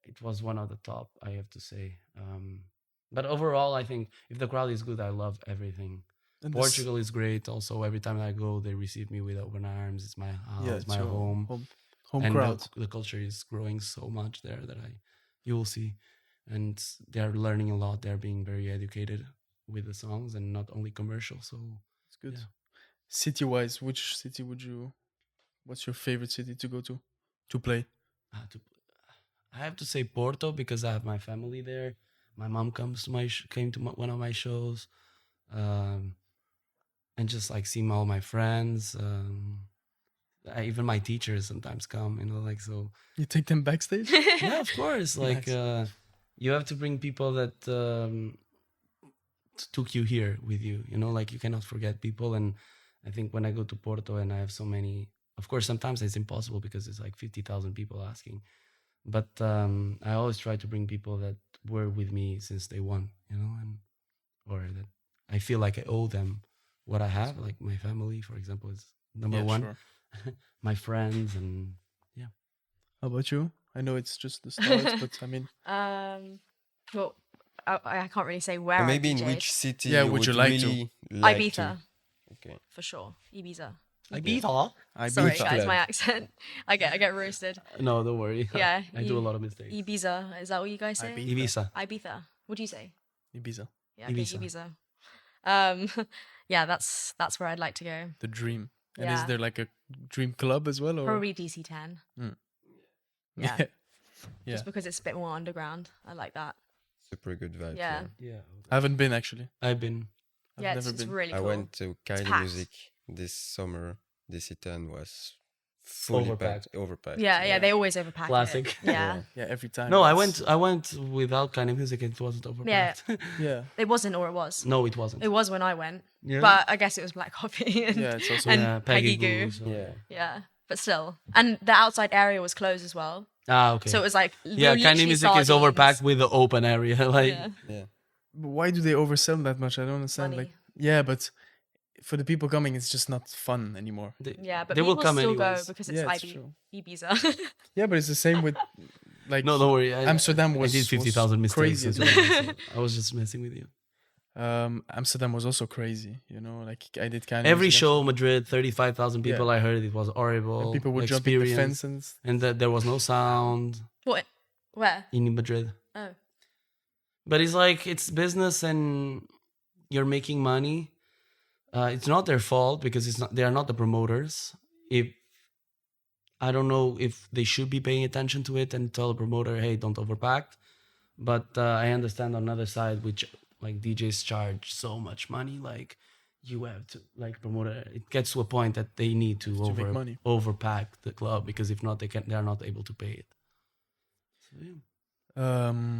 it was one of the top, I have to say. But overall, I think if the crowd is good, I love everything. And Portugal is great. Also, every time I go, they receive me with open arms. It's my house, it's my your home. home And crowd. the culture is growing so much there that you will see, and they're learning a lot. They're being very educated with the songs and not only commercial. So It's good. yeah. City-wise, which city what's your favorite city to go to play? I have to say Porto because I have my family there. My mom came to one of my shows, and just like seeing all my friends. Even my teachers sometimes come, you know, like so. You take them backstage? Yeah, of course. Like you have to bring people that took you here with you. You know, like you cannot forget people. And I think when I go to Porto and I have so many, of course, sometimes it's impossible because it's like 50,000 people asking. But I always try to bring people that were with me since day one, you know, or that I feel like I owe them what I have. Like my family, for example, is number one. Sure. My friends, and yeah. How about you? I know it's just the start, but I mean, Well, I can't really say where. Or maybe I in DJ'd. which city Yeah, you would would you like really like Ibiza, to. Okay. for sure. Ibiza. Ibiza? Sorry, Ibiza. guys, my accent. I get roasted. No, don't worry. Yeah, I do a lot of mistakes. Ibiza. Is that what you guys say? Ibiza. Ibiza. What do you say? Ibiza, Yeah, okay, Ibiza. Ibiza. Yeah, that's where I'd like to go. the dream. And Yeah. is there like a dream club as well, or Probably DC10. Mm. Yeah. Yeah. Just because it's a bit more underground. I like that. Super good vibe. Yeah. Yeah. I haven't been actually. I've been. I've Yeah, never it's been. really I cool. went to packed. keinemusik this summer. This Eton was fully Overpacked. overpacked. Yeah, they always overpack it. Classic. Yeah. Yeah, every time. No, I it's- went without kind of music and it wasn't overpacked. Yeah, It wasn't, or it was. No, it wasn't. It was when I went. Yeah. But I guess it was Black Coffee and, yeah, it's also and Yeah, Peggy Goo, Goo. so- Yeah. Yeah. But still. And the outside area was closed as well. Ah, okay. So it was like yeah, kind of literally music is sardines. overpacked with the open area. Like, Yeah. Yeah. But why do they oversell that much? I don't understand. Money. Like, yeah, but for the people coming, it's just not fun anymore. Yeah, but they people will come still anyways. go because it's Yeah, it's true. Ibiza. Yeah, but it's the same with like No, don't worry. Amsterdam was I did 50,000 was mistakes. crazy as as well. well, so I was just messing with you. Amsterdam was also crazy. You know, like I did kind of Every show, Madrid, 35,000 people. Yeah. I heard it was horrible. and people would jump in the experience. fence And that there was no sound What? Where? in Madrid. Oh. But it's like it's business and you're making money. It's not their fault because they are not the promoters. If I don't know if they should be paying attention to it and tell the promoter, hey, don't overpack. But I understand on the other side, which like DJs charge so much money, like you have to like promoter. It gets to a point that they need to make money. overpack the club because if not, they are not able to pay it. So, yeah.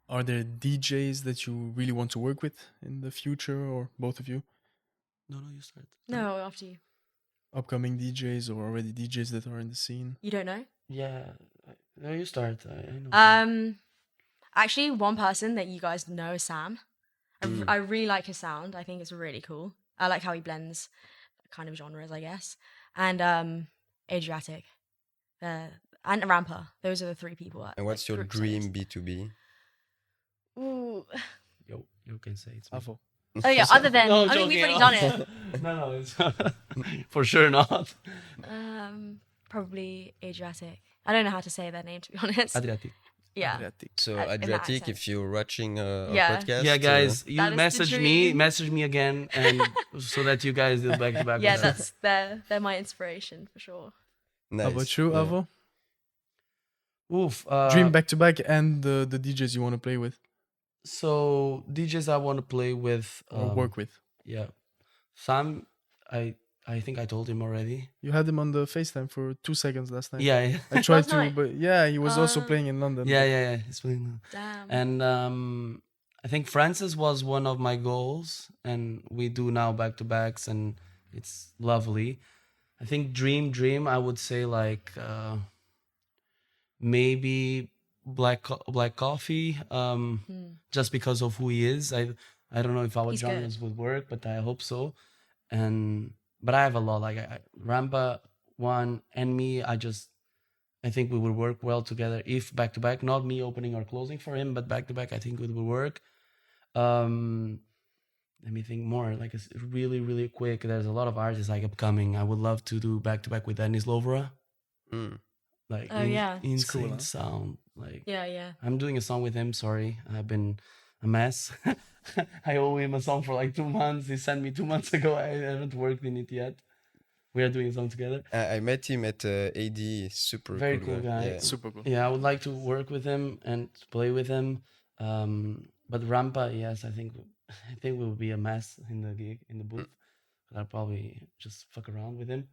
Are there DJs that you really want to work with in the future, or both of you? No, you start. No, after you. Upcoming DJs or already DJs that are in the scene? You don't know? Yeah, no, you start. I know. Actually, one person that you guys know is Sam. I really like his sound. I think it's really cool. I like how he blends kind of genres, I guess. And Adriatic. And Rampa. Those are the three people. And what's your dream B2B? Ooh. You can say it's me. AVÖ. Oh yeah, other than No, I mean we've joking. already done it. No, it's for sure not. Probably Adriatic. I don't know how to say their name, to be honest. Adriatic. Yeah. Adriatic. So in that Adriatic, accent. if you're watching a Yeah. podcast, Yeah, guys, you That is the dream. message me again, and so that you guys do back to back. Yeah, that's they're my inspiration for sure. nice. How about you, Yeah. Avo? Oof. Dream back to back and the DJs you want to play with So DJs I want to play with or work with. Yeah, Sam. I think I told him already. You had him on the FaceTime for 2 seconds last night. Yeah, I tried Last to, night? but yeah, he was also playing in London. yeah. It's playing Damn. And I think Francis was one of my goals, and we do now back to backs, and it's lovely. I think dream. I would say like maybe black coffee. Just because of who he is. I don't know if our He's good. genres would work, but I hope so. But I have a lot like Rampa one and me. I think we would work well together if back to back, not me opening or closing for him, but back to back. I think it would work. Let me think more. Like it's really quick. There's a lot of artists like upcoming. I would love to do back to back with Dennis Lovera. Like Oh, yeah. insane cool, huh? sound. Like Yeah. I'm doing a song with him. Sorry, I've been a mess. I owe him a song for like 2 months. He sent me 2 months ago. I haven't worked in it yet. We are doing a song together. I met him at AD. Super Very cool guy. Yeah. Super cool. Yeah, I would like to work with him and play with him. But Rampa, yes, I think we will be a mess in the gig in the booth. I'll probably just fuck around with him.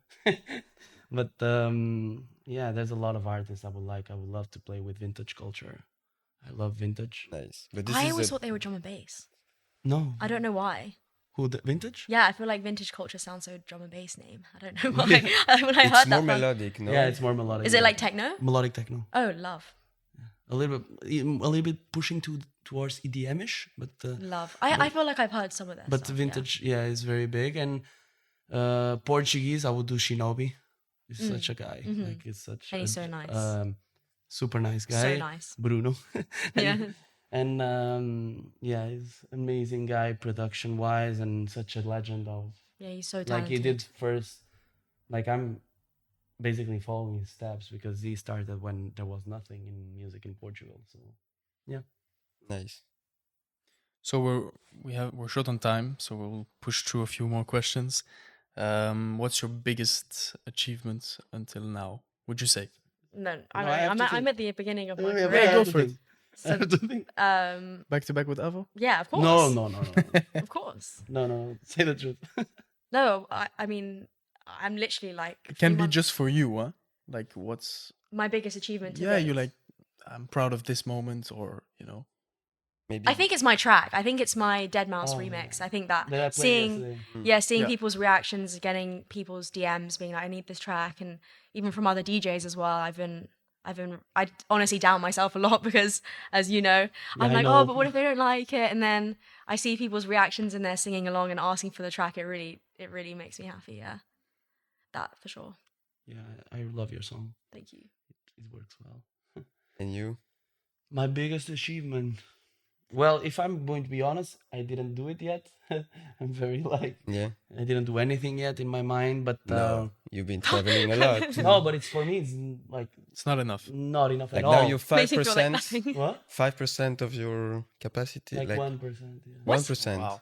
But yeah, there's a lot of artists I would like. I would love to play with Vintage Culture. I love vintage. Nice. But this I is always thought they were drum and bass. No, I don't know why. who the Vintage? Yeah, I feel like Vintage Culture sounds so drum and bass name. I don't know why. When I it's heard more that, melodic, no? Yeah, it's more melodic. is it like techno? melodic techno? Oh, love, A little bit pushing towards EDM-ish, but love. I feel like I've heard some of this. but vintage, yeah, is very big. And Portuguese, I would do Shinobi. He's such a guy. Like it's such. And he's so nice. Super nice guy. So nice. Bruno. Yeah. And yeah, he's amazing guy production wise and such a legend of Yeah, he's so like talented. he did first. Like I'm basically following his steps because he started when there was nothing in music in Portugal. So yeah. Nice. So we're short on time, so we'll push through a few more questions. What's your biggest achievement until now? Would you say? No, I have to I'm think. at the beginning of my Yeah, career. I go have to for it. think. I have to think. Back to back with Avo? Yeah, of course. No. Of course. No. Say the truth. No, I mean, I'm literally like. It can 3 be months- just for you, huh? Like what's my biggest achievement. To yeah, date. you like I'm proud of this moment, or Maybe. I think it's my track. I think it's my Dead Mouse Oh, remix. I think that That I played seeing yesterday. seeing Yeah. people's reactions, getting people's DMs, being like, I need this track, and even from other DJs as well. I honestly doubt myself a lot because, as you know, I'm I like, know. oh, but what if they don't like it? And then I see people's reactions and they're singing along and asking for the track. It really makes me happy. Yeah, that for sure. Yeah, I love your song. Thank you. It works well. And you? My biggest achievement. Well, if I'm going to be honest, I didn't do it yet. I'm very like Yeah. I didn't do anything yet in my mind, but No. You've been traveling a lot. no, but it's for me. It's like it's not enough. not enough Like at now all. you're Makes me feel like 5%. nothing. What? 5% of your capacity. Like Like 1%. Yeah. 1%. Wow.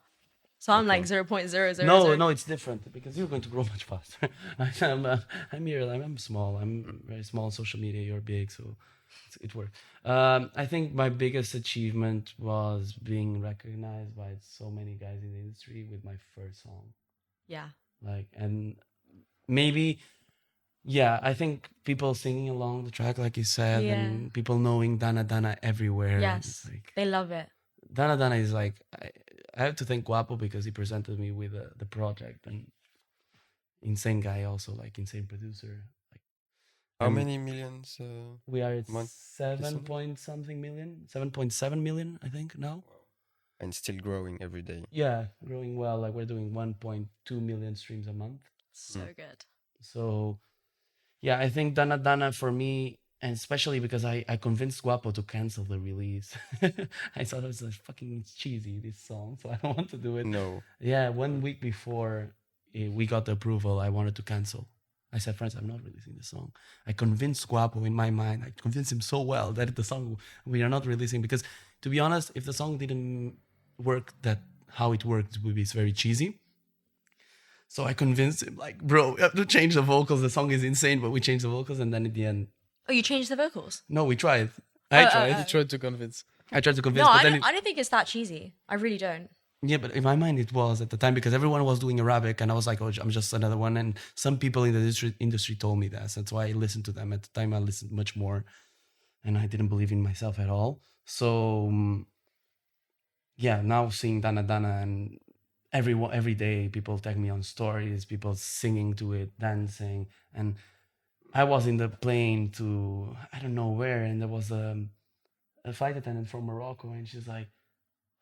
So I'm like 0.000. No, it's different because you're going to grow much faster. I'm here. I'm small. I'm very small on social media. You're big, so it worked. I think my biggest achievement was being recognized by so many guys in the industry with my first song. Yeah. Like, and maybe, yeah, I think people singing along the track, like you said, Yeah. and people knowing Dana Dana everywhere. Yes. It's like, They love it. Dana Dana is like, I have to thank Guapo because he presented me with the project, and insane guy also, like insane producer. Like How Um, many millions? we are at Month- 7 point something million, 7.7 million, I think now. And still growing every day. Yeah, growing well. Like we're doing 1.2 million streams a month. So good. So, yeah, I think Dana Dana for me, and especially because I convinced Guapo to cancel the release. I thought it was like fucking cheesy, this song, so I don't want to do it. No. Yeah, 1 week before we got the approval, I wanted to cancel. I said, Francis, I'm not releasing this song. I convinced Guapo in my mind. I convinced him so well that the song we are not releasing, because to be honest, if the song didn't work that how it worked, it would be very cheesy. So I convinced him, like, bro, we have to change the vocals. The song is insane, but we changed the vocals, and then at the end, Oh, you changed the vocals? no, we tried. I tried. You tried to convince. I tried to convince, No, but I then don't, I don't think it's that cheesy. I really don't. yeah, but in my mind it was at the time, because everyone was doing Arabic, and I was like, oh, I'm just another one. And some people in the industry told me that. So that's why I listened to them. At the time, I listened much more, and I didn't believe in myself at all. So yeah, now seeing Dana Dana, and every day people tag me on stories, people singing to it, dancing, and I was in the plane to I don't know where, and there was a flight attendant from Morocco, and she's like,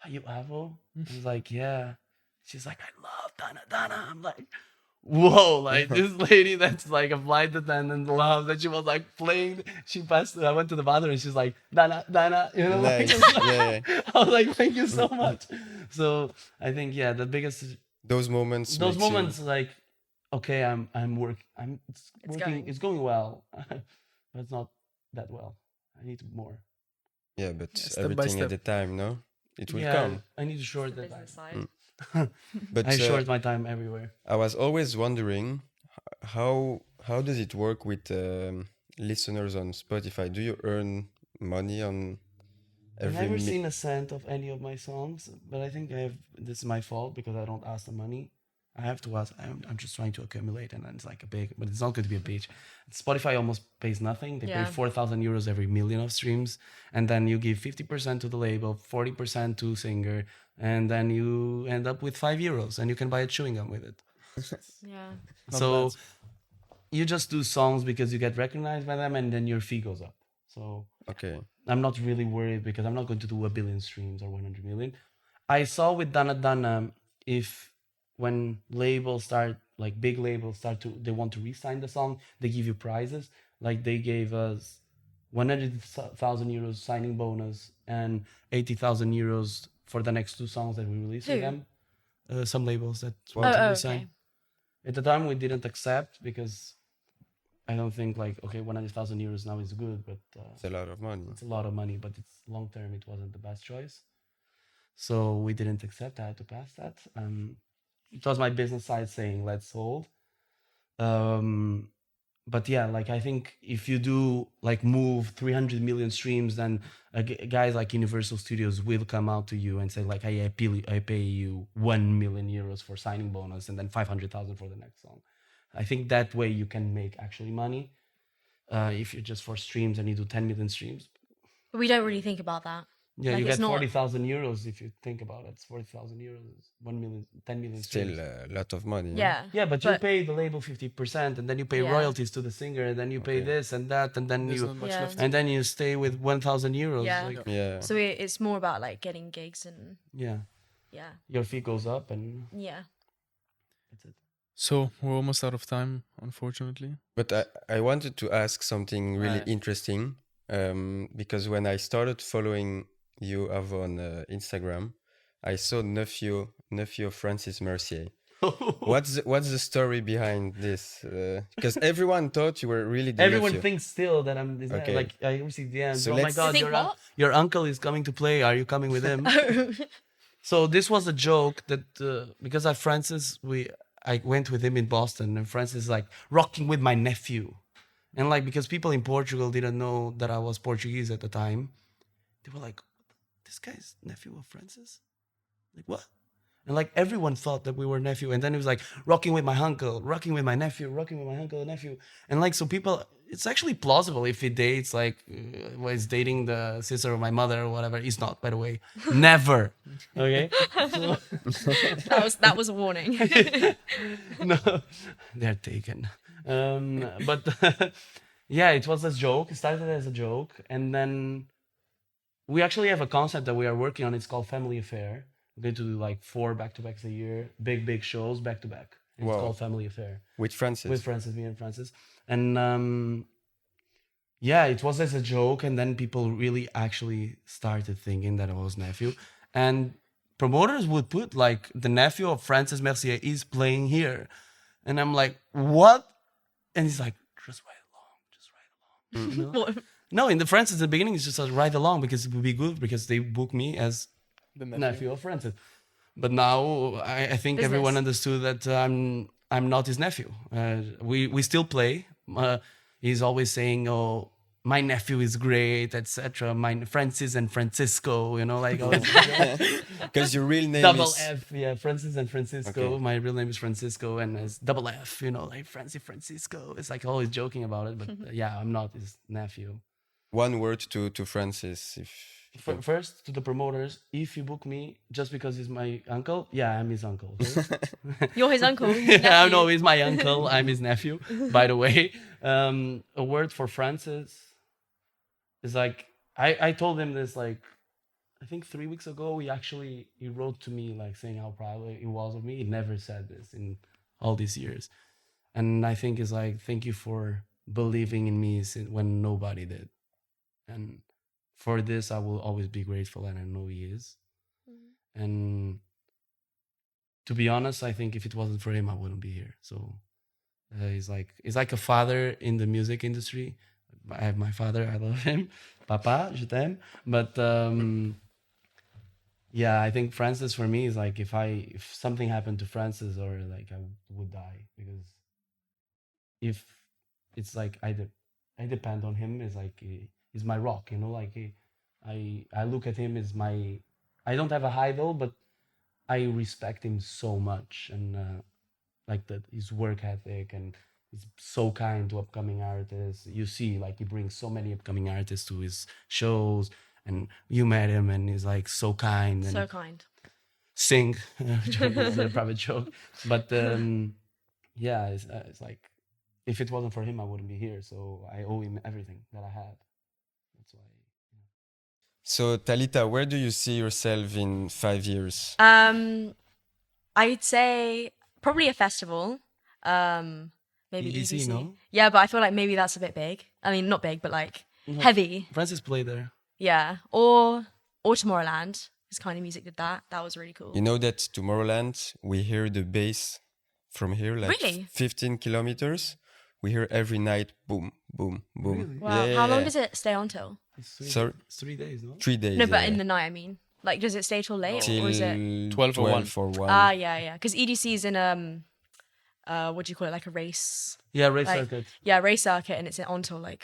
"Are you AVÖ?" I was like, "Yeah." She's like, "I love Dana Dana." I'm like, "Whoa!" Like this lady that's like a flight attendant loves that. She was like playing. She passed. I went to the bathroom, and she's like, "Dana Dana," you know. Nice. Like, Yeah. I was like, "Thank you so much." So I think the biggest Those moments. those makes you- moments like, okay, I'm it's working, going. it's going well, but it's not that well. I need more. Yeah, but step by everything step. at a time, no? It will Yeah, come. I need to The short that business time. side. But I short my time everywhere. I was always wondering how does it work with listeners on Spotify? Do you earn money on I've every never seen a cent of any of my songs, but I think this is my fault because I don't ask the money. I have to ask. I'm just trying to accumulate, and then it's like but it's not going to be a bitch. Spotify almost pays nothing. They Yeah. pay 4,000 euros every million of streams, and then you give 50% to the label, 40% to singer, and then you end up with €5, and you can buy a chewing gum with it. Yeah. Not So bad. you just do songs because you get recognized by them, and then your fee goes up. So Okay. I'm not really worried because I'm not going to do 1 billion streams or 100 million. I saw with Dana Dana, if when labels start, like big labels they want to re-sign the song, they give you prizes. Like they gave us 100,000 euros signing bonus and 80,000 euros for the next 2 songs that we release with Who? them. Some labels that Wow. want to Oh, re-sign. okay. At the time, we didn't accept because I don't think 100,000 euros now is good, but It's a lot of money. it's a lot of money, but it's long term. It wasn't the best choice, so we didn't accept. I had to pass that. It was my business side saying let's hold. But yeah, I think if you do move 300 million streams, then guys like Universal Studios will come out to you and say hey, I pay you 1 million euros for signing bonus and then 500,000 for the next song. I think that way you can make actually money. If you're just for streams and you do 10 million streams, But we don't really think about that. yeah, Like, you it's get not- 40,000 euros if you think about it. It's 40,000 euros, 1 million, 10 million Still streams. a lot of money. no? Yeah. Yeah, but you pay the label 50%, and then you pay Yeah. royalties to the singer, and then you pay Okay. this and that, and then There's you not much Yeah. left. and then you stay with 1,000 euros. Yeah. Yeah. So it's more about getting gigs and Yeah, yeah, your fee goes up, and yeah. that's it. So we're almost out of time, unfortunately. But I wanted to ask something really Right. interesting because when I started following you AVÖ on Instagram, I saw nephew of Francis Mercier. What's the story behind this? Because everyone thought you were really the Everyone nephew. thinks still that I'm this guy. Okay. I receive DMs. So Oh my let's- god, You think what? your uncle is coming to play. Are you coming with him? So this was a joke that because Francis, I went with him in Boston, and Francis is rocking with my nephew, and because people in Portugal didn't know that I was Portuguese at the time, they were like, "This guy's nephew of Francis?" What? And everyone thought that we were nephew, and then it was rocking with my uncle, rocking with my nephew, rocking with my uncle and nephew, and so people. It's actually plausible if he dates was dating the sister of my mother or whatever. He's not, by the way. Never. Okay. So, That was a warning. no, they're taken. But yeah, it was a joke. It started as a joke, and then we actually have a concept that we are working on. It's called Family Affair. We're going to do 4 back-to-backs a year, big shows back to back. It's Wow. called Family Affair With Francis. with Francis, me and Francis, and yeah, it was as a joke, and then people really actually started thinking that I was nephew, and promoters would put the nephew of Francis Mercier is playing here, and I'm like, what? and he's like, just ride along, just ride along. You know? What? No, in the Francis, at the beginning, it's just like ride along because it would be good because they book me as The nephew of Francis. But now I think Business. everyone understood that I'm not his nephew. We still play. He's always saying, "Oh, my nephew is great, etc." My Francis and Francisco, you know, like Because your real name double is F, yeah, Francis and Francisco. Okay. My real name is Francisco, and it's double F, you know, like Francisco. It's like always joking about it, but yeah, I'm not his nephew. one word to Francis. First, to the promoters, if you book me just because he's my uncle, yeah, I'm his uncle. Okay? You're his uncle. Yeah, no, he's my uncle. I'm his nephew, by the way. A word for Francis is like, I told him this like, I think 3 weeks ago, he wrote to me like saying how proud he was of me. He never said this in all these years. And I think it's like, thank you for believing in me when nobody did. And for this, I will always be grateful, and I know he is. And to be honest, I think if it wasn't for him, I wouldn't be here. So he's like a father in the music industry. I have my father, I love him. Papa, je t'aime. But yeah, I think Francis for me is like if something happened to Francis, or like I would die, because if it's like I depend on him. Is like he's my rock, you know. Like I look at him as my. I don't have a idol, but I respect him so much, and like that his work ethic, and he's so kind to upcoming artists. You see, like he brings so many upcoming artists to his shows, and you met him, and he's like so kind and So kind. sing. It's a private joke, but yeah, it's like if it wasn't for him, I wouldn't be here. So I owe him everything that I had. That's why. So Talitha, where do you see yourself in 5 years? I'd say probably a festival. Maybe EDC, EDC. no? Yeah, but I feel like maybe that's a bit big. I mean, not big, but like heavy. Francis played there. Yeah, or Tomorrowland. His kind of music did that. That was really cool. You know that Tomorrowland, we hear the bass from here, like Really? 15 kilometers. We hear every night, boom, boom, boom. Really? Wow, how long does it stay on till? Sorry? It's 3 days, no? 3 days. No, but yeah. in the night, I mean. Like, does it stay till late, Till or is it? 12 or 1? 12 or 1. Ah, yeah. Because EDC is in what do you call it? Like a race. Yeah, race Like, circuit. yeah, race circuit, and it's on till like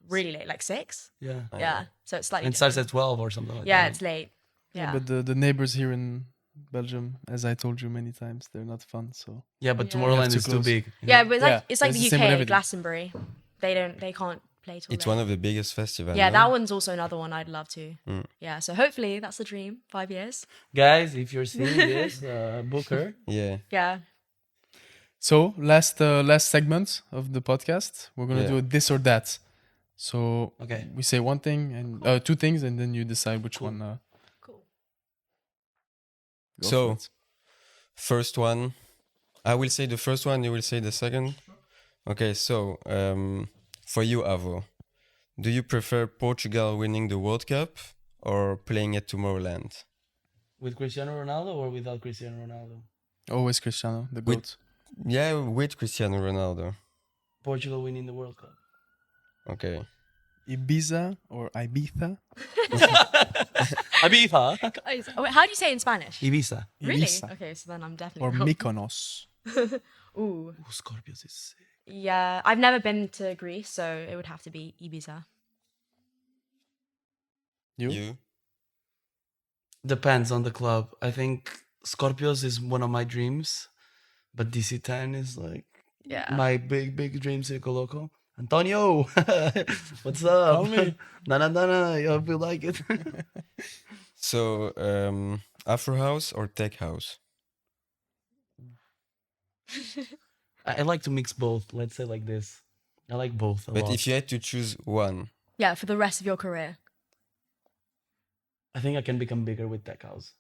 really late, like 6. Yeah. Yeah, so it's slightly. And it starts different. at 12 or something like Yeah, that. it's late. Yeah. But the neighbors here in Belgium, as I told you many times, they're not fun. So Yeah, but Yeah. Tomorrowland Too is too close. big. Yeah, but Yeah, it's like it's the the same with UK, everything. Glastonbury. They can't play till It's late. one of the biggest festivals. Yeah, no? that one's also another one I'd love to. Mm. Yeah, so hopefully that's the dream. 5 years. Guys, if you're seeing this, book her. Yeah. Yeah. So last segment of the podcast, we're gonna Yeah. do a this or that. So Okay. we say one thing and 2 things, and then you decide which Cool. one. Cool. Go So- for it. First one. I will say the first one, you will say the second. Okay, so for you, Avo, do you prefer Portugal winning the World Cup or playing at Tomorrowland? With Cristiano Ronaldo or without Cristiano Ronaldo? Always Cristiano, the With- goat. Yeah, with Cristiano Ronaldo. Portugal winning the World Cup. Okay. Ibiza or Ibiza? Ibiza. Guys, wait, how do you say it in Spanish? Ibiza. Really? Ibiza. Okay, so then I'm definitely Or wrong. Mykonos. Ooh. Oh, Scorpios is sick. Yeah, I've never been to Greece, so it would have to be Ibiza. You? Depends on the club. I think Scorpios is one of my dreams, but DC10 is like Yeah. my big dream, Circo Loco. Antonio, what's up? Call me. Dana, I hope you like it. So, afrohouse or tech house? I like to mix both. Let's say like this. I like both a But lot. if you had to choose one, Yeah, for the rest of your career. I think I can become bigger with tech house.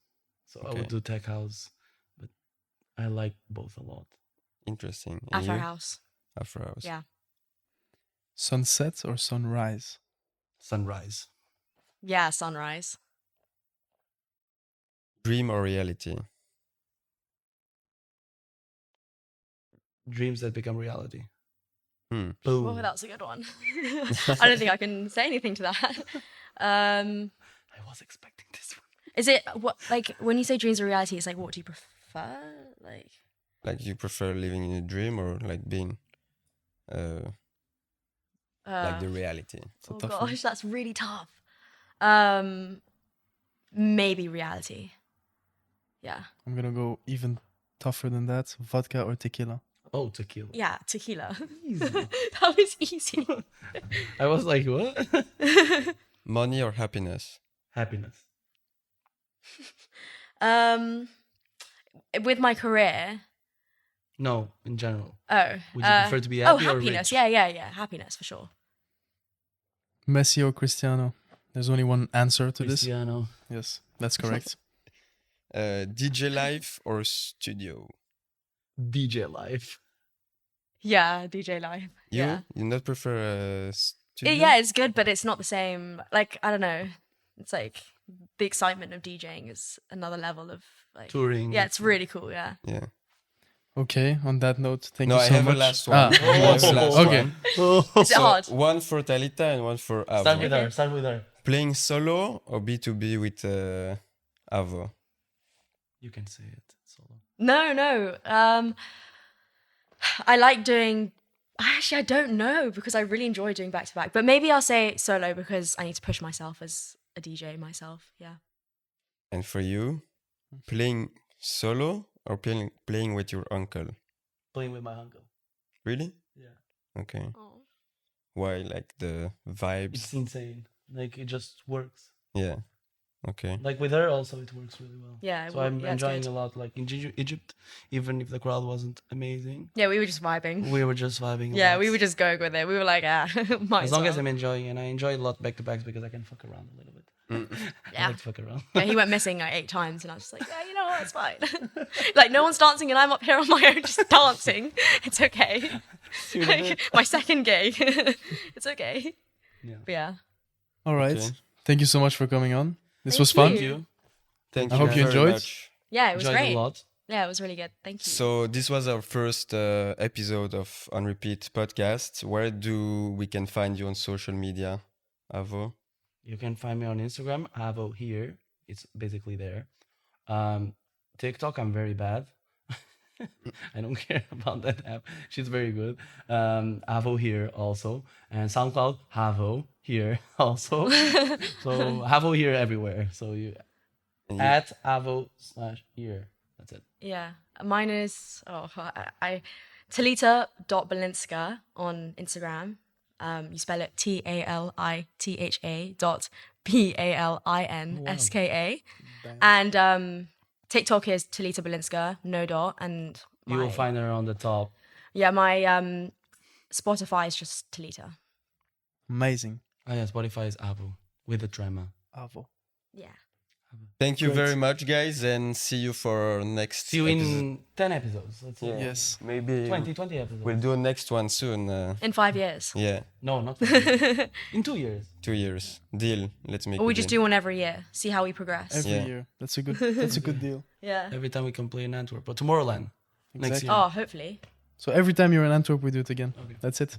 So I Okay. would do tech house, but I like both a lot. interesting. And Afro you? House. Afrohouse. Yeah. Sunset or sunrise? Sunrise. Yeah, sunrise. Dream or reality? Dreams that become reality. Boom. Oh, that was a good one. I don't think I can say anything to that. I was expecting this one. Is it what like when you say dreams are reality? It's like what do you prefer? Like you prefer living in a dream or like being like the reality? Oh tough one. gosh, that's really tough. Maybe reality. Yeah. I'm gonna go even tougher than that. Vodka or tequila? Oh, tequila. Yeah, tequila. That was easy. I was like, what? Money or happiness? Happiness. With my career. No, in general. Oh. Would you prefer to be happy or happiness. rich? Yeah. Happiness for sure. Messi or Cristiano? There's only one answer to this. Cristiano. Yes, that's correct. DJ live or studio? DJ life. Yeah, DJ live. You? Yeah. You not prefer studio? Yeah, it's good, but it's not the same. Like, I don't know. It's like the excitement of DJing is another level of like Touring. Yeah, it's really cool. Yeah. Yeah. Okay, on that note, thank No, you I so have much. a last one. Ah, I have a last okay. one. Is it hard? One for Talitha and one for Avo. Start with her. Playing solo or B2B with Avo? You can say it solo. No. I like doing. Actually, I don't know because I really enjoy doing back to back. But maybe I'll say solo because I need to push myself as a DJ myself. Yeah. And for you, playing solo or playing with your uncle? Playing with my uncle. Really? Yeah. Okay. Oh. Why? Like the vibes? It's insane. Like it just works. Yeah. Okay. Like with her also it works really well. Yeah. So I'm it's enjoying good. a lot. Like in Egypt, even if the crowd wasn't amazing, Yeah, we were just vibing. we were just vibing. a Yeah, lot. we were just going with it. We were like, might As long as well. I'm enjoying, and I enjoy a lot back to backs because I can fuck around a little bit. I Yeah. like to fuck around. Yeah, he went missing like 8 times, and I was just like, yeah, you know what, it's fine. Like, no one's dancing, and I'm up here on my own just dancing. It's okay. Like, my second gig. It's okay. Yeah. But yeah. All right. Okay. Thank you so much for coming on. This Thank was fun. you. Thank you. Thank I you hope you very enjoyed. much. Yeah, it was Enjoyed great. a lot. Yeah, it was really good. Thank you. So this was our first episode of Onnrepeat podcast. Where do we can find you on social media, Avo? You can find me on Instagram, AVÖ here. It's basically there. TikTok, I'm very bad. I don't care about that app. She's very good. AVÖ here also. And SoundCloud, AVÖ here also. So AVÖ here everywhere. So you And you- at AVÖ/here. That's it. Yeah, mine is Talitha.Balinska on Instagram. You spell it TALITHA.BALINSKA. And TikTok is Talitha Balinska, no dot. And You will my- find her on the top. Yeah, my Spotify is just Talitha. Amazing. Oh yeah, Spotify is AVÖ with the tremor. Avo. Yeah. Thank you Great. very much, guys, and see you for next. See you episode. in 10 episodes. Let's say. Yes. Maybe 20 episodes. we'll do a next one soon. In 5 years. Yeah, No, not in 2 years. 2 years. Deal. Let's make. Or we a just deal. do one every year. See how we progress. Every Yeah. year. That's a good deal. Yeah. Every time we can play in Antwerp. But Tomorrowland. Next Exactly. year. Oh, hopefully. So every time you're in Antwerp, we do it again. Okay. That's it.